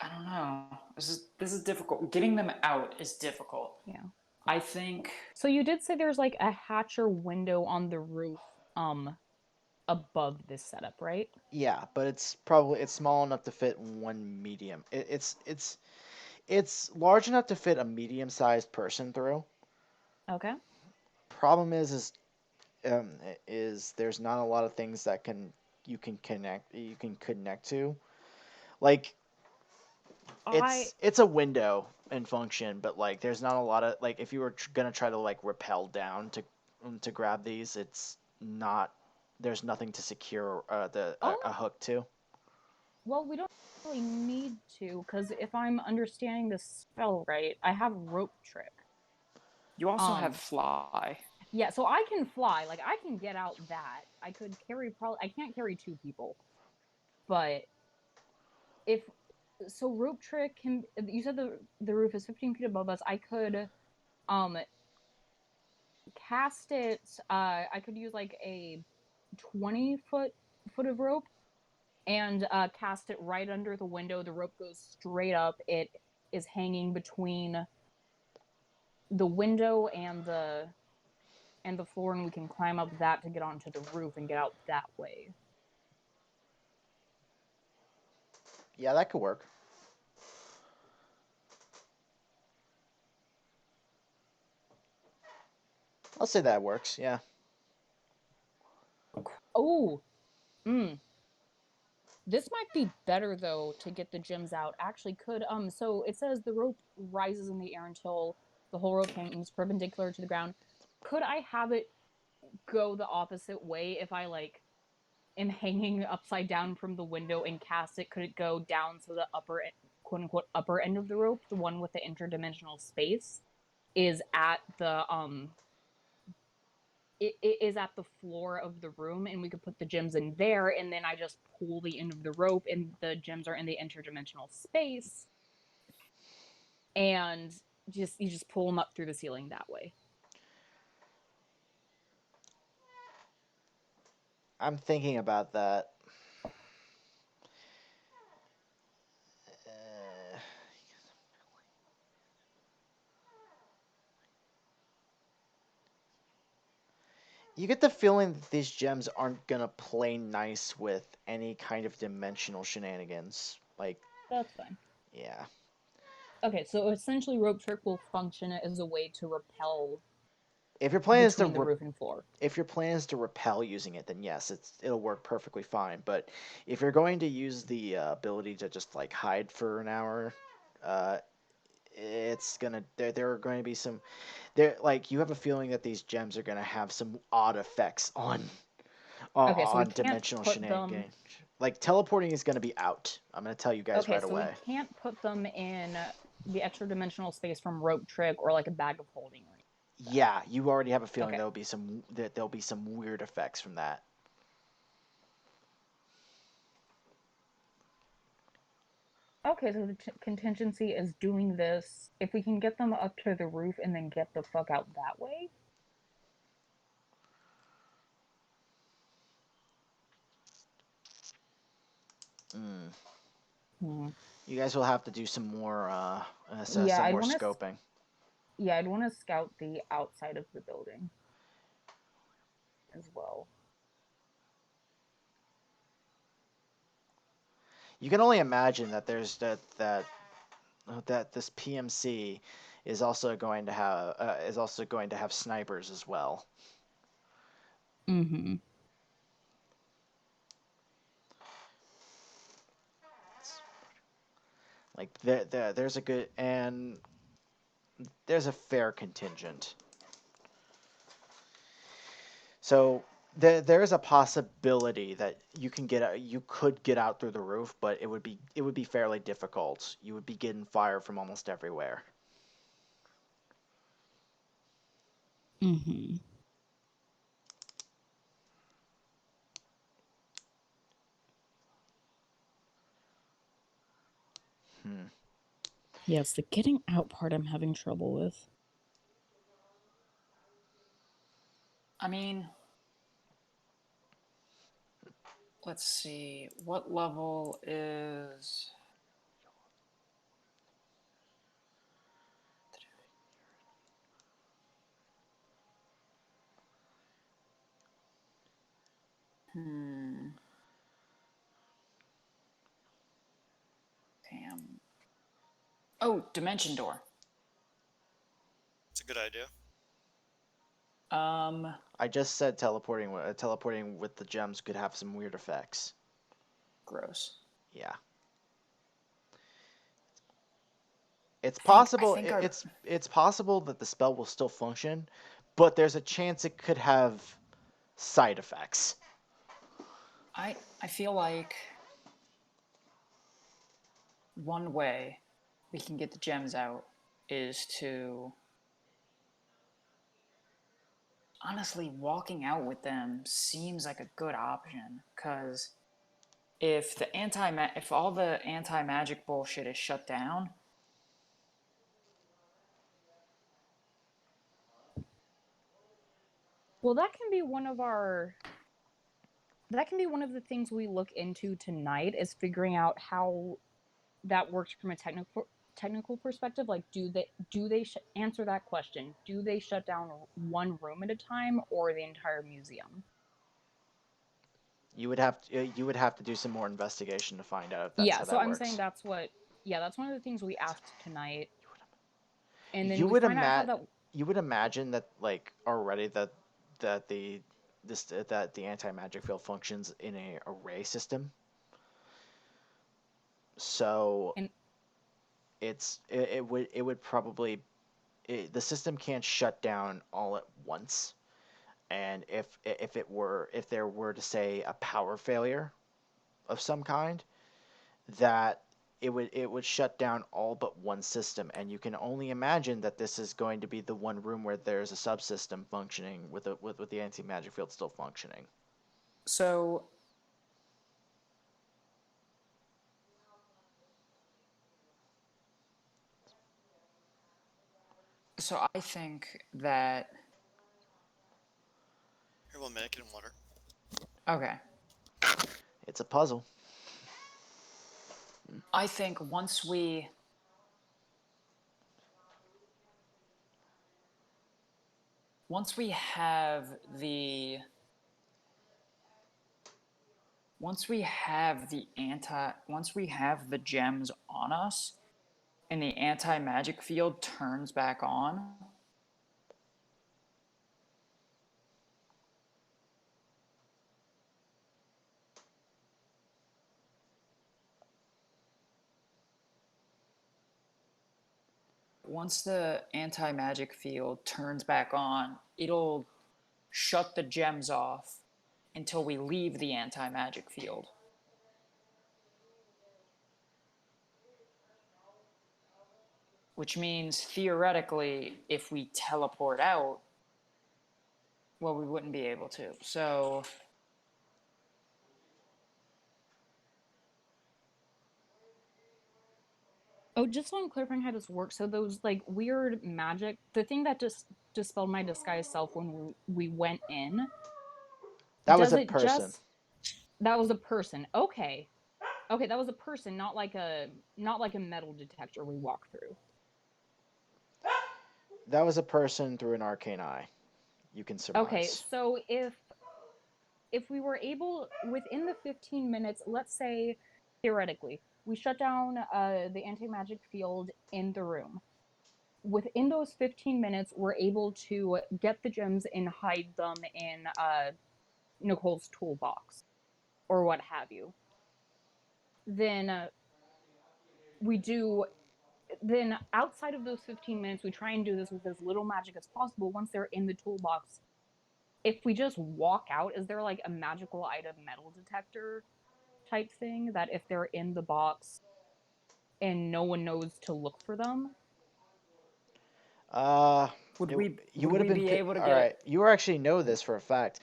[SPEAKER 3] don't know. This is difficult. Getting them out is difficult.
[SPEAKER 4] Yeah.
[SPEAKER 3] I think.
[SPEAKER 4] So you did say there's like a hatch or window on the roof above this setup, right?
[SPEAKER 1] Yeah, but it's small enough to fit one medium. It's large enough to fit a medium-sized person through.
[SPEAKER 4] Okay.
[SPEAKER 1] Problem is there's not a lot of things that you can connect to. Like it's a window in function, but like there's not a lot of like if you were gonna try to like rappel down to grab these, it's not there's nothing to secure a hook to.
[SPEAKER 4] Well, we don't really need to, because if I'm understanding the spell right, I have rope trick.
[SPEAKER 3] You also have fly.
[SPEAKER 4] Yeah, so I can fly. Like I can get out that. I could carry probably I can't carry 2 people. But if so rope trick can you said the roof is 15 feet above us. I could um cast it I could use like a 20 foot of rope and cast it right under the window. The rope goes straight up. It is hanging between the window and the floor, and we can climb up that to get onto the roof and get out that way.
[SPEAKER 1] Yeah, that could work. I'll say that works. Yeah.
[SPEAKER 4] Oh, this might be better though to get the gems out. Actually, could so it says the rope rises in the air until the whole rope hangs perpendicular to the ground. Could I have it go the opposite way if I like am hanging upside down from the window and cast it? Could it go down so the upper quote unquote upper end of the rope, the one with the interdimensional space, is at the it is at the floor of the room, and we could put the gems in there, and then I just pull the end of the rope and the gems are in the interdimensional space, and you just pull them up through the ceiling that way.
[SPEAKER 1] I'm thinking about that. You get the feeling that these gems aren't gonna play nice with any kind of dimensional shenanigans. Like,
[SPEAKER 4] That's fine.
[SPEAKER 1] yeah.
[SPEAKER 4] Okay, so essentially rope trick will function as a way to repel
[SPEAKER 1] If your plan is
[SPEAKER 4] between the roof and floor.
[SPEAKER 1] if your plan is to repel using it, then yes, it'll work perfectly fine. But if you're going to use the ability to just like hide for an hour, it's gonna there are going to be some there like you have a feeling that these gems are gonna have some odd effects
[SPEAKER 4] Okay, so we
[SPEAKER 1] on
[SPEAKER 4] can't
[SPEAKER 1] dimensional
[SPEAKER 4] put them.
[SPEAKER 1] shenanigans. Like teleporting is gonna be out. I'm gonna tell you guys
[SPEAKER 4] Okay,
[SPEAKER 1] right
[SPEAKER 4] so
[SPEAKER 1] away.
[SPEAKER 4] we can't put them in the extra dimensional space from rope trick or like a bag of holding.
[SPEAKER 1] Yeah, you already have a feeling
[SPEAKER 4] Okay.
[SPEAKER 1] there'll be some weird effects from that.
[SPEAKER 4] Okay, so the contingency is doing this. If we can get them up to the roof and then get the fuck out that way.
[SPEAKER 1] You guys will have to do some more
[SPEAKER 4] Yeah, I'd wanna
[SPEAKER 1] scoping.
[SPEAKER 4] Yeah, I'd want to scout the outside of the building as well.
[SPEAKER 1] You can only imagine that there's that this PMC is also going to have snipers as well.
[SPEAKER 5] Mm-hmm.
[SPEAKER 1] Like there's a good and there's a fair contingent. So there is a possibility that you could get out through the roof, but it would be fairly difficult. You would be getting fire from almost everywhere.
[SPEAKER 5] Mm-hmm.
[SPEAKER 1] Hmm.
[SPEAKER 5] Yes, the getting out part I'm having trouble with.
[SPEAKER 3] I mean, let's see. What level is. Hmm. Damn. Oh, Dimension Door.
[SPEAKER 2] It's a good idea.
[SPEAKER 1] I just said teleporting with the gems could have some weird effects.
[SPEAKER 3] Gross.
[SPEAKER 1] Yeah. It's
[SPEAKER 3] I think
[SPEAKER 1] possible
[SPEAKER 3] I
[SPEAKER 1] it's possible that the spell will still function, but there's a chance it could have side effects.
[SPEAKER 3] I feel like one way we can get the gems out is to honestly walking out with them seems like a good option because if all the anti-magic bullshit is shut down.
[SPEAKER 4] Well, that can be one of the things we look into tonight is figuring out how that works from a technical perspective. Like, answer that question? Do they shut down one room at a time or the entire museum?
[SPEAKER 1] You would have to do some more investigation to find out if that's
[SPEAKER 4] Yeah,
[SPEAKER 1] how
[SPEAKER 4] so
[SPEAKER 1] that
[SPEAKER 4] I'm saying
[SPEAKER 1] works.
[SPEAKER 4] that's what. Yeah, that's one of the things we asked tonight, and then
[SPEAKER 1] You
[SPEAKER 4] we
[SPEAKER 1] would
[SPEAKER 4] find out how
[SPEAKER 1] imagine
[SPEAKER 4] that.
[SPEAKER 1] you would imagine that like already that the anti-magic field functions in a array system. So
[SPEAKER 4] And
[SPEAKER 1] it would probably the system can't shut down all at once. And if there were to say a power failure of some kind, that it would shut down all but one system, and you can only imagine that this is going to be the one room where there's a subsystem functioning with the anti magic field still functioning.
[SPEAKER 3] So I think that
[SPEAKER 2] Here, 1 minute, get him water.
[SPEAKER 3] okay.
[SPEAKER 1] It's a puzzle.
[SPEAKER 3] I think once we have the once we have the gems on us and the anti-magic field turns back on, once the anti-magic field turns back on, it'll shut the gems off until we leave the anti-magic field. Which means theoretically, if we teleport out, well, we wouldn't be able to. So
[SPEAKER 4] oh, just so I'm clarifying how this works. So those like weird magic, the thing that just dispelled my disguise self when we went in,
[SPEAKER 1] That was
[SPEAKER 4] does
[SPEAKER 1] a
[SPEAKER 4] it
[SPEAKER 1] person.
[SPEAKER 4] just that was a person? Okay. Okay, that was a person, not like a metal detector we walk through.
[SPEAKER 1] That was a person through an arcane eye. You can
[SPEAKER 4] Okay,
[SPEAKER 1] surmise.
[SPEAKER 4] so if we were able within the 15 minutes, let's say theoretically, we shut down the anti-magic field in the room. within those 15 minutes, we're able to get the gems and hide them in Nicole's toolbox or what have you. Then we do. Then outside of those 15 minutes, we try and do this with as little magic as possible. Once they're in the toolbox, if we just walk out, is there like a magical item metal detector type thing that if they're in the box and no one knows to look for them?
[SPEAKER 3] Would
[SPEAKER 1] you
[SPEAKER 3] we
[SPEAKER 1] you
[SPEAKER 3] would
[SPEAKER 1] would have
[SPEAKER 3] we
[SPEAKER 1] been
[SPEAKER 3] be able to
[SPEAKER 1] all
[SPEAKER 3] get
[SPEAKER 1] right. You actually know this for a fact.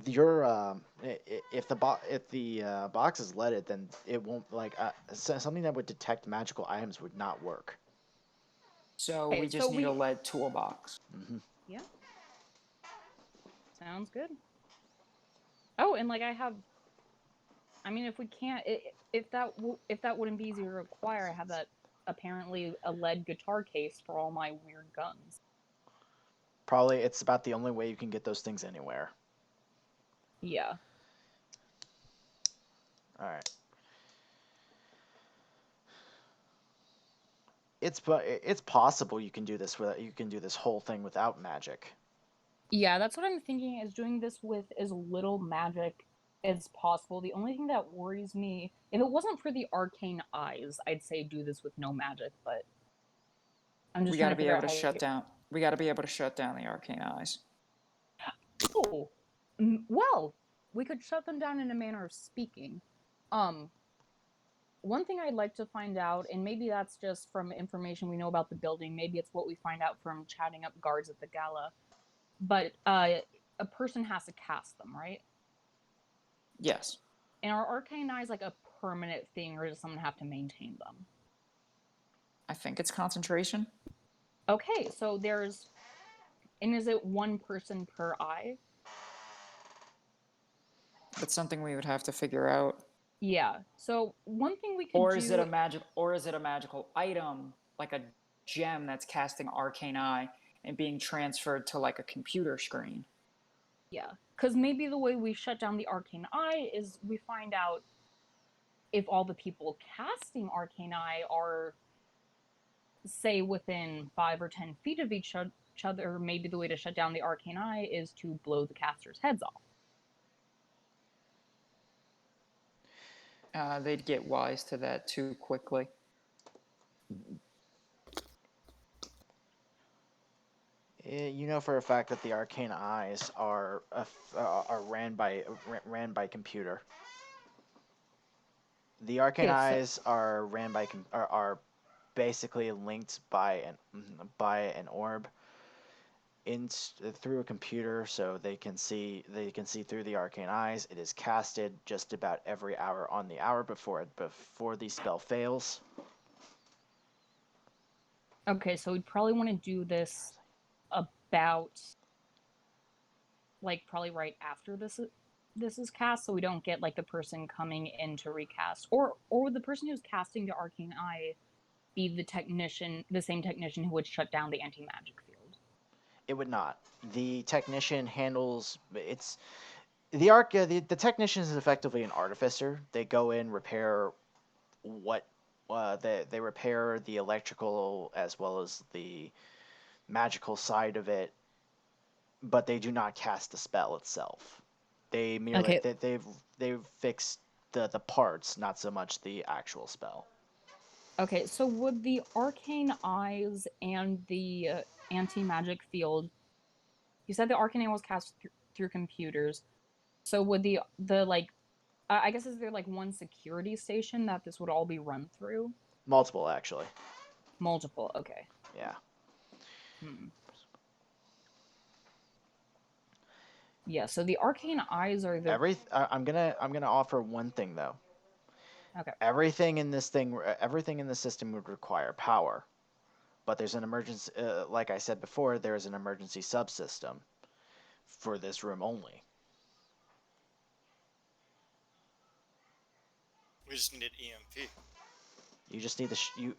[SPEAKER 1] Your if the box is leaded, then it won't like something that would detect magical items would not work.
[SPEAKER 3] So
[SPEAKER 4] Okay,
[SPEAKER 3] we just need a lead toolbox.
[SPEAKER 4] Yeah. Sounds good. Oh, and like I mean, if we can't, if that wouldn't be easy to acquire, I have that apparently a lead guitar case for all my weird guns.
[SPEAKER 1] Probably it's about the only way you can get those things anywhere.
[SPEAKER 4] Yeah.
[SPEAKER 1] All right. It's possible you can do this whole thing without magic.
[SPEAKER 4] Yeah, that's what I'm thinking, is doing this with as little magic as possible. The only thing that worries me, if it wasn't for the arcane eyes, I'd say do this with no magic, but I'm just
[SPEAKER 3] We
[SPEAKER 4] trying
[SPEAKER 3] got to
[SPEAKER 4] to
[SPEAKER 3] be
[SPEAKER 4] figure
[SPEAKER 3] able
[SPEAKER 4] out
[SPEAKER 3] to
[SPEAKER 4] how
[SPEAKER 3] shut down. We got to be able to shut down the arcane eyes.
[SPEAKER 4] Oh, well, we could shut them down in a manner of speaking. Um, One thing I'd like to find out, and maybe that's just from information we know about the building, maybe it's what we find out from chatting up guards at the gala, but a person has to cast them, right?
[SPEAKER 3] Yes.
[SPEAKER 4] And are arcane eyes like a permanent thing, or does someone have to maintain them?
[SPEAKER 3] I think it's concentration.
[SPEAKER 4] Okay, so and is it one person per eye?
[SPEAKER 3] That's something we would have to figure out.
[SPEAKER 4] Yeah. So one thing we could
[SPEAKER 3] Or
[SPEAKER 4] do.
[SPEAKER 3] is it a magical item, like a gem that's casting arcane eye and being transferred to like a computer screen?
[SPEAKER 4] Yeah, because maybe the way we shut down the arcane eye is we find out if all the people casting arcane eye are, say, within 5 or 10 feet of each other. Maybe the way to shut down the arcane eye is to blow the casters' heads off.
[SPEAKER 3] They'd get wise to that too quickly.
[SPEAKER 1] You know for a fact that the arcane eyes are ran by computer. The arcane
[SPEAKER 4] Okay, so
[SPEAKER 1] eyes are ran by are basically linked by an orb through a computer, so they can see through the arcane eyes. It is casted just about every hour on the hour before the spell fails.
[SPEAKER 4] okay, so we'd probably want to do this about like probably right after this is cast, so we don't get like the person coming in to recast, or would the person who's casting the arcane eye be the same technician who would shut down the anti-magic field?
[SPEAKER 1] It would not. The technician handles it's the technician is effectively an artificer. They go in, repair what they repair the electrical as well as the magical side of it, but they do not cast the spell itself. They merely
[SPEAKER 4] Okay,
[SPEAKER 1] they've fixed the parts, not so much the actual spell.
[SPEAKER 4] okay, so would the arcane eyes and the anti-magic field, you said the arcane eye was cast through computers, so would the like I guess, is there like one security station that this would all be run through?
[SPEAKER 1] Multiple actually.
[SPEAKER 4] Multiple, okay.
[SPEAKER 1] Yeah.
[SPEAKER 4] Hmm. Yeah, so the arcane eyes are the
[SPEAKER 1] I'm gonna offer one thing though.
[SPEAKER 4] okay.
[SPEAKER 1] Everything in the system would require power, but there's an emergency. Like I said before, there is an emergency subsystem for this room only.
[SPEAKER 2] We just needed EMP.
[SPEAKER 1] You just need you.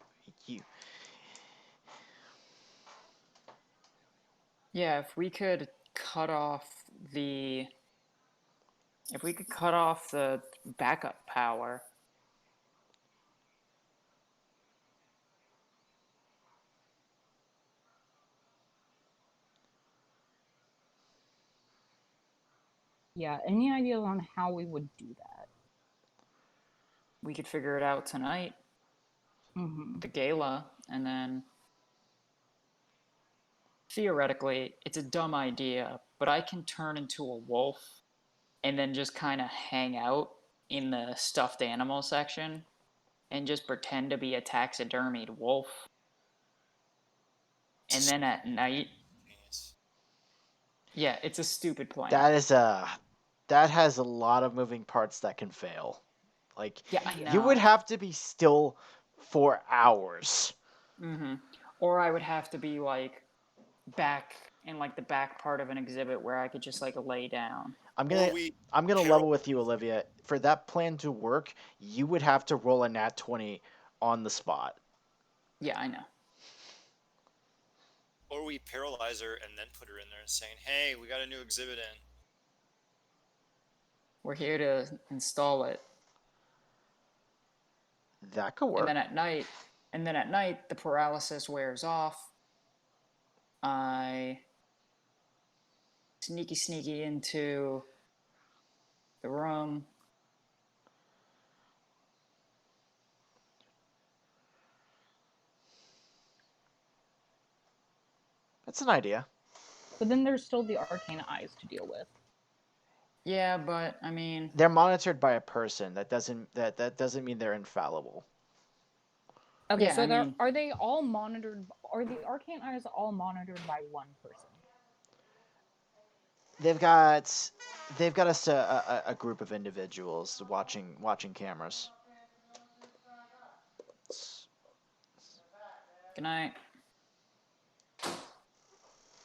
[SPEAKER 3] Yeah, if we could cut off the backup power.
[SPEAKER 4] Yeah, any ideas on how we would do that?
[SPEAKER 3] We could figure it out tonight,
[SPEAKER 4] Mm-hmm.
[SPEAKER 3] the gala, and then theoretically, it's a dumb idea, but I can turn into a wolf and then just kind of hang out in the stuffed animal section and just pretend to be a taxidermied wolf. And then at night,
[SPEAKER 2] Genius.
[SPEAKER 3] yeah, it's a stupid plan.
[SPEAKER 1] That has a lot of moving parts that can fail. Like,
[SPEAKER 3] Yeah, I know.
[SPEAKER 1] you would have to be still for hours.
[SPEAKER 3] Mm-hmm. Or I would have to be like back in like the back part of an exhibit where I could just like lay down.
[SPEAKER 1] I'm
[SPEAKER 2] Or
[SPEAKER 1] gonna
[SPEAKER 2] we
[SPEAKER 1] I'm gonna
[SPEAKER 2] Carol-
[SPEAKER 1] level with you, Olivia. For that plan to work, you would have to roll a nat 20 on the spot.
[SPEAKER 3] Yeah, I know.
[SPEAKER 2] Or we paralyze her and then put her in there saying, "Hey, we got a new exhibit in."
[SPEAKER 3] We're here to install it.
[SPEAKER 1] That could work.
[SPEAKER 3] And then at night the paralysis wears off. I sneaky into the room.
[SPEAKER 1] That's an idea.
[SPEAKER 4] But then there's still the arcane eyes to deal with.
[SPEAKER 3] Yeah, but I mean,
[SPEAKER 1] They're monitored by a person. That doesn't mean they're infallible.
[SPEAKER 4] Okay,
[SPEAKER 3] Yeah,
[SPEAKER 4] so
[SPEAKER 3] I mean-
[SPEAKER 4] are they all monitored? Are the arcane eyes all monitored by one person?
[SPEAKER 1] They've got a group of individuals watching cameras.
[SPEAKER 3] good night.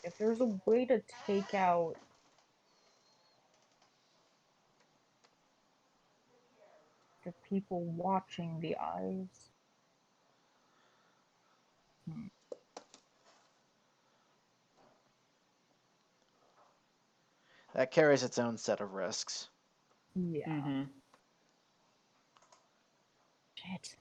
[SPEAKER 4] If there's a way to take out the people watching the eyes.
[SPEAKER 1] That carries its own set of risks.
[SPEAKER 4] Yeah.
[SPEAKER 3] Mm-hmm.
[SPEAKER 4] Shit.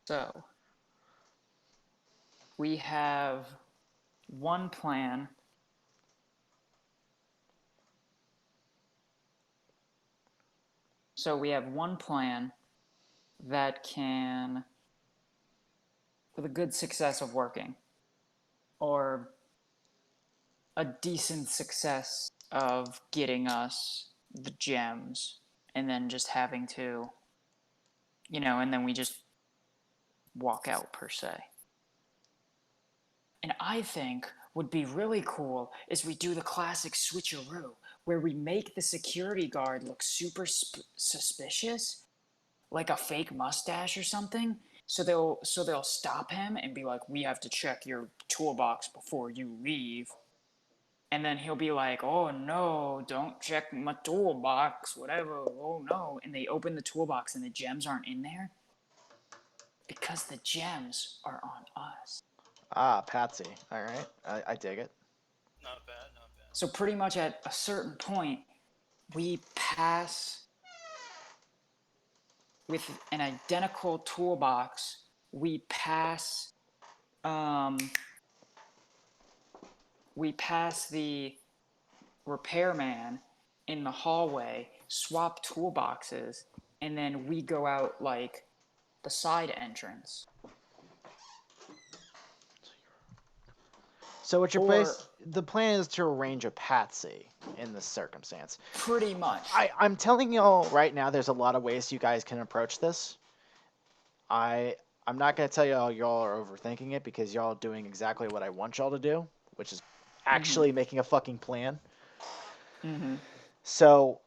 [SPEAKER 3] So we have one plan. So we have one plan that can, with a good success of working, or a decent success of getting us the gems, and then just having to, and then we just walk out per se. And I think would be really cool is we do the classic switcheroo where we make the security guard look super suspicious, like a fake mustache or something. So they'll stop him and be like, "We have to check your toolbox before you leave." And then he'll be like, "Oh no, don't check my toolbox, whatever. Oh no." And they open the toolbox and the gems aren't in there because the gems are on us.
[SPEAKER 1] Ah, Patsy. All right, I dig it.
[SPEAKER 2] Not bad, not bad.
[SPEAKER 3] So pretty much at a certain point, we pass with an identical toolbox. We pass the repairman in the hallway, swap toolboxes, and then we go out like the side entrance.
[SPEAKER 1] So what your
[SPEAKER 3] Or-
[SPEAKER 1] the plan is to arrange a Patsy in this circumstance.
[SPEAKER 3] Pretty much.
[SPEAKER 1] I'm telling y'all right now, there's a lot of ways you guys can approach this. I'm not gonna tell y'all are overthinking it because y'all are doing exactly what I want y'all to do, which is actually making a fucking plan.
[SPEAKER 3] Mm-hmm.
[SPEAKER 1] So,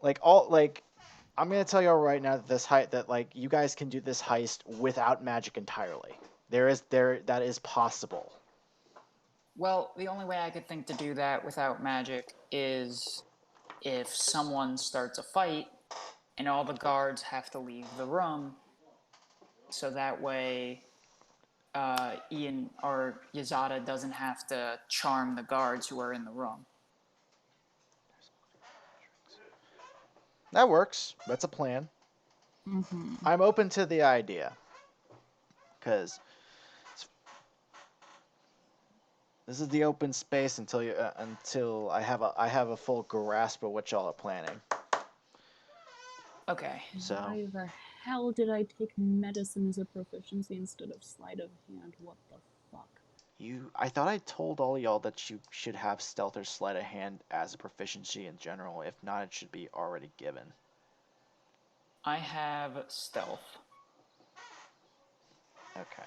[SPEAKER 1] I'm gonna tell y'all right now that that you guys can do this heist without magic entirely. That is possible.
[SPEAKER 3] Well, the only way I could think to do that without magic is if someone starts a fight and all the guards have to leave the room, so that way Ian or Yazada doesn't have to charm the guards who are in the room.
[SPEAKER 1] That works. That's a plan.
[SPEAKER 5] Mm-hmm.
[SPEAKER 1] I'm open to the idea. Because this is the open space until I have a full grasp of what y'all are planning.
[SPEAKER 3] Okay.
[SPEAKER 1] So
[SPEAKER 5] Why the hell did I take medicine as a proficiency instead of sleight of hand? What the fuck?
[SPEAKER 1] I thought I told all y'all that you should have stealth or sleight of hand as a proficiency in general. If not, it should be already given.
[SPEAKER 3] I have stealth.
[SPEAKER 1] Okay.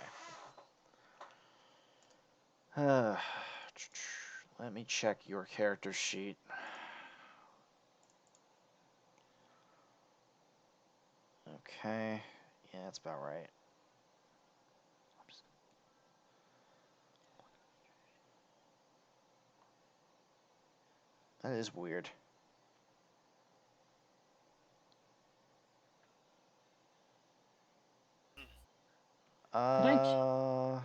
[SPEAKER 1] Let me check your character sheet. Okay. Yeah, that's about right. That is weird.
[SPEAKER 5] I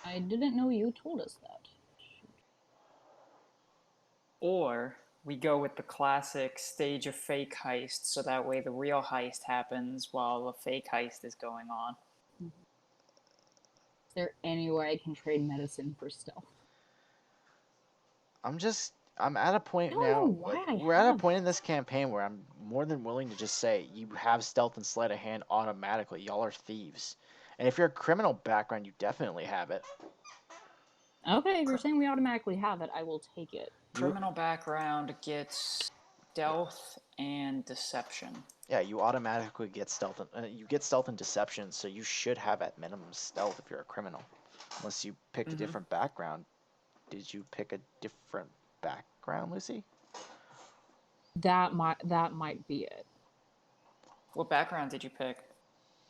[SPEAKER 5] I didn't know you told us that.
[SPEAKER 3] Or we go with the classic stage a fake heist, so that way the real heist happens while the fake heist is going on.
[SPEAKER 5] Is there any way I can trade medicine for stealth?
[SPEAKER 1] I'm at a point
[SPEAKER 5] I don't know
[SPEAKER 1] now.
[SPEAKER 5] why I
[SPEAKER 1] We're at a
[SPEAKER 5] have-
[SPEAKER 1] point in this campaign where I'm more than willing to just say you have stealth and sleight of hand automatically. Y'all are thieves, and if you're a criminal background, you definitely have it.
[SPEAKER 5] Okay, if you're saying we automatically have it, I will take it.
[SPEAKER 3] Criminal background gets stealth and deception.
[SPEAKER 1] Yeah, you automatically get stealth. You get stealth and deception, so you should have at minimum stealth if you're a criminal, unless you picked a different background. Did you pick a different background, Lucy?
[SPEAKER 5] That might be it.
[SPEAKER 3] What background did you pick?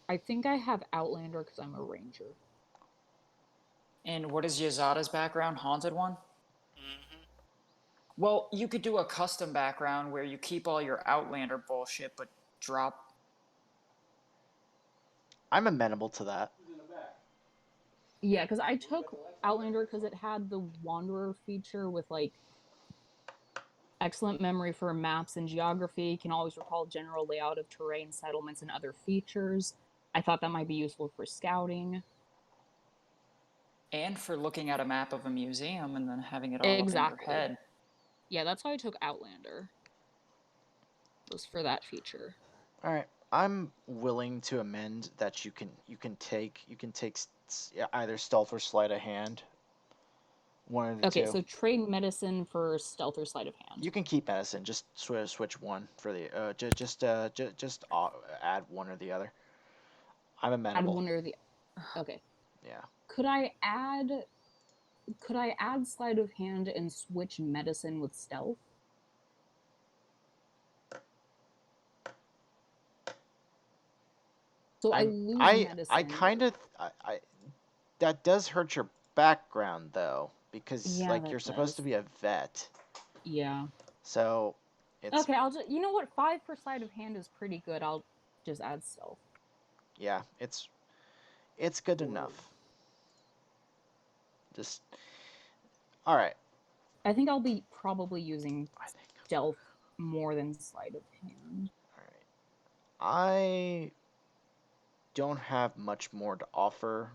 [SPEAKER 5] I think I have Outlander because I'm a ranger.
[SPEAKER 3] And what is Yazada's background? Haunted one?
[SPEAKER 2] Mm-hmm.
[SPEAKER 3] Well, you could do a custom background where you keep all your Outlander bullshit, but drop.
[SPEAKER 1] I'm amenable to that.
[SPEAKER 5] Yeah, because I took Outlander because it had the Wanderer feature with like excellent memory for maps and geography, can always recall general layout of terrain, settlements, and other features. I thought that might be useful for scouting.
[SPEAKER 3] And for looking at a map of a museum and then having it all
[SPEAKER 5] Exactly.
[SPEAKER 3] up in your head.
[SPEAKER 5] Yeah, that's why I took Outlander. Was for that feature.
[SPEAKER 1] All right, I'm willing to amend that you can take either stealth or sleight of hand. One of the
[SPEAKER 5] Okay,
[SPEAKER 1] two.
[SPEAKER 5] so trade medicine for stealth or sleight of hand.
[SPEAKER 1] You can keep medicine. Just switch one for the just add one or the other. I'm
[SPEAKER 5] Add
[SPEAKER 1] amenable.
[SPEAKER 5] one or the. Okay.
[SPEAKER 1] Yeah.
[SPEAKER 5] Could I add sleight of hand and switch medicine with stealth? So I lose medicine.
[SPEAKER 1] I kind of I that does hurt your background though, because
[SPEAKER 5] Yeah,
[SPEAKER 1] like
[SPEAKER 5] that
[SPEAKER 1] you're supposed to
[SPEAKER 5] does.
[SPEAKER 1] be a vet.
[SPEAKER 5] Yeah.
[SPEAKER 1] So it's
[SPEAKER 5] Okay, I'll just. You know what? 5 for sleight of hand is pretty good. I'll just add stealth.
[SPEAKER 1] yeah, it's good enough. Just all right.
[SPEAKER 5] I think I'll be probably using
[SPEAKER 1] I think
[SPEAKER 5] stealth more than sleight of hand.
[SPEAKER 1] all right. I don't have much more to offer.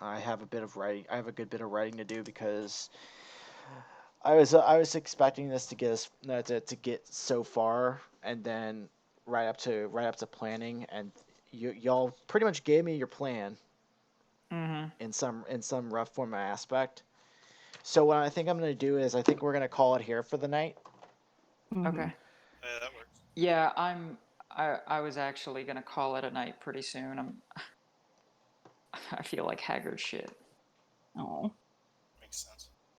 [SPEAKER 1] I have a bit of writing. I have a good bit of writing to do because I was expecting this to get us to get so far, and then right up to planning, and y'all pretty much gave me your plan in some rough form or aspect. So what I think I'm gonna do is I think we're gonna call it here for the night.
[SPEAKER 3] Okay.
[SPEAKER 2] That works.
[SPEAKER 3] Yeah, I was actually gonna call it a night pretty soon. I feel like haggard shit.
[SPEAKER 5] Oh.
[SPEAKER 2] Makes sense.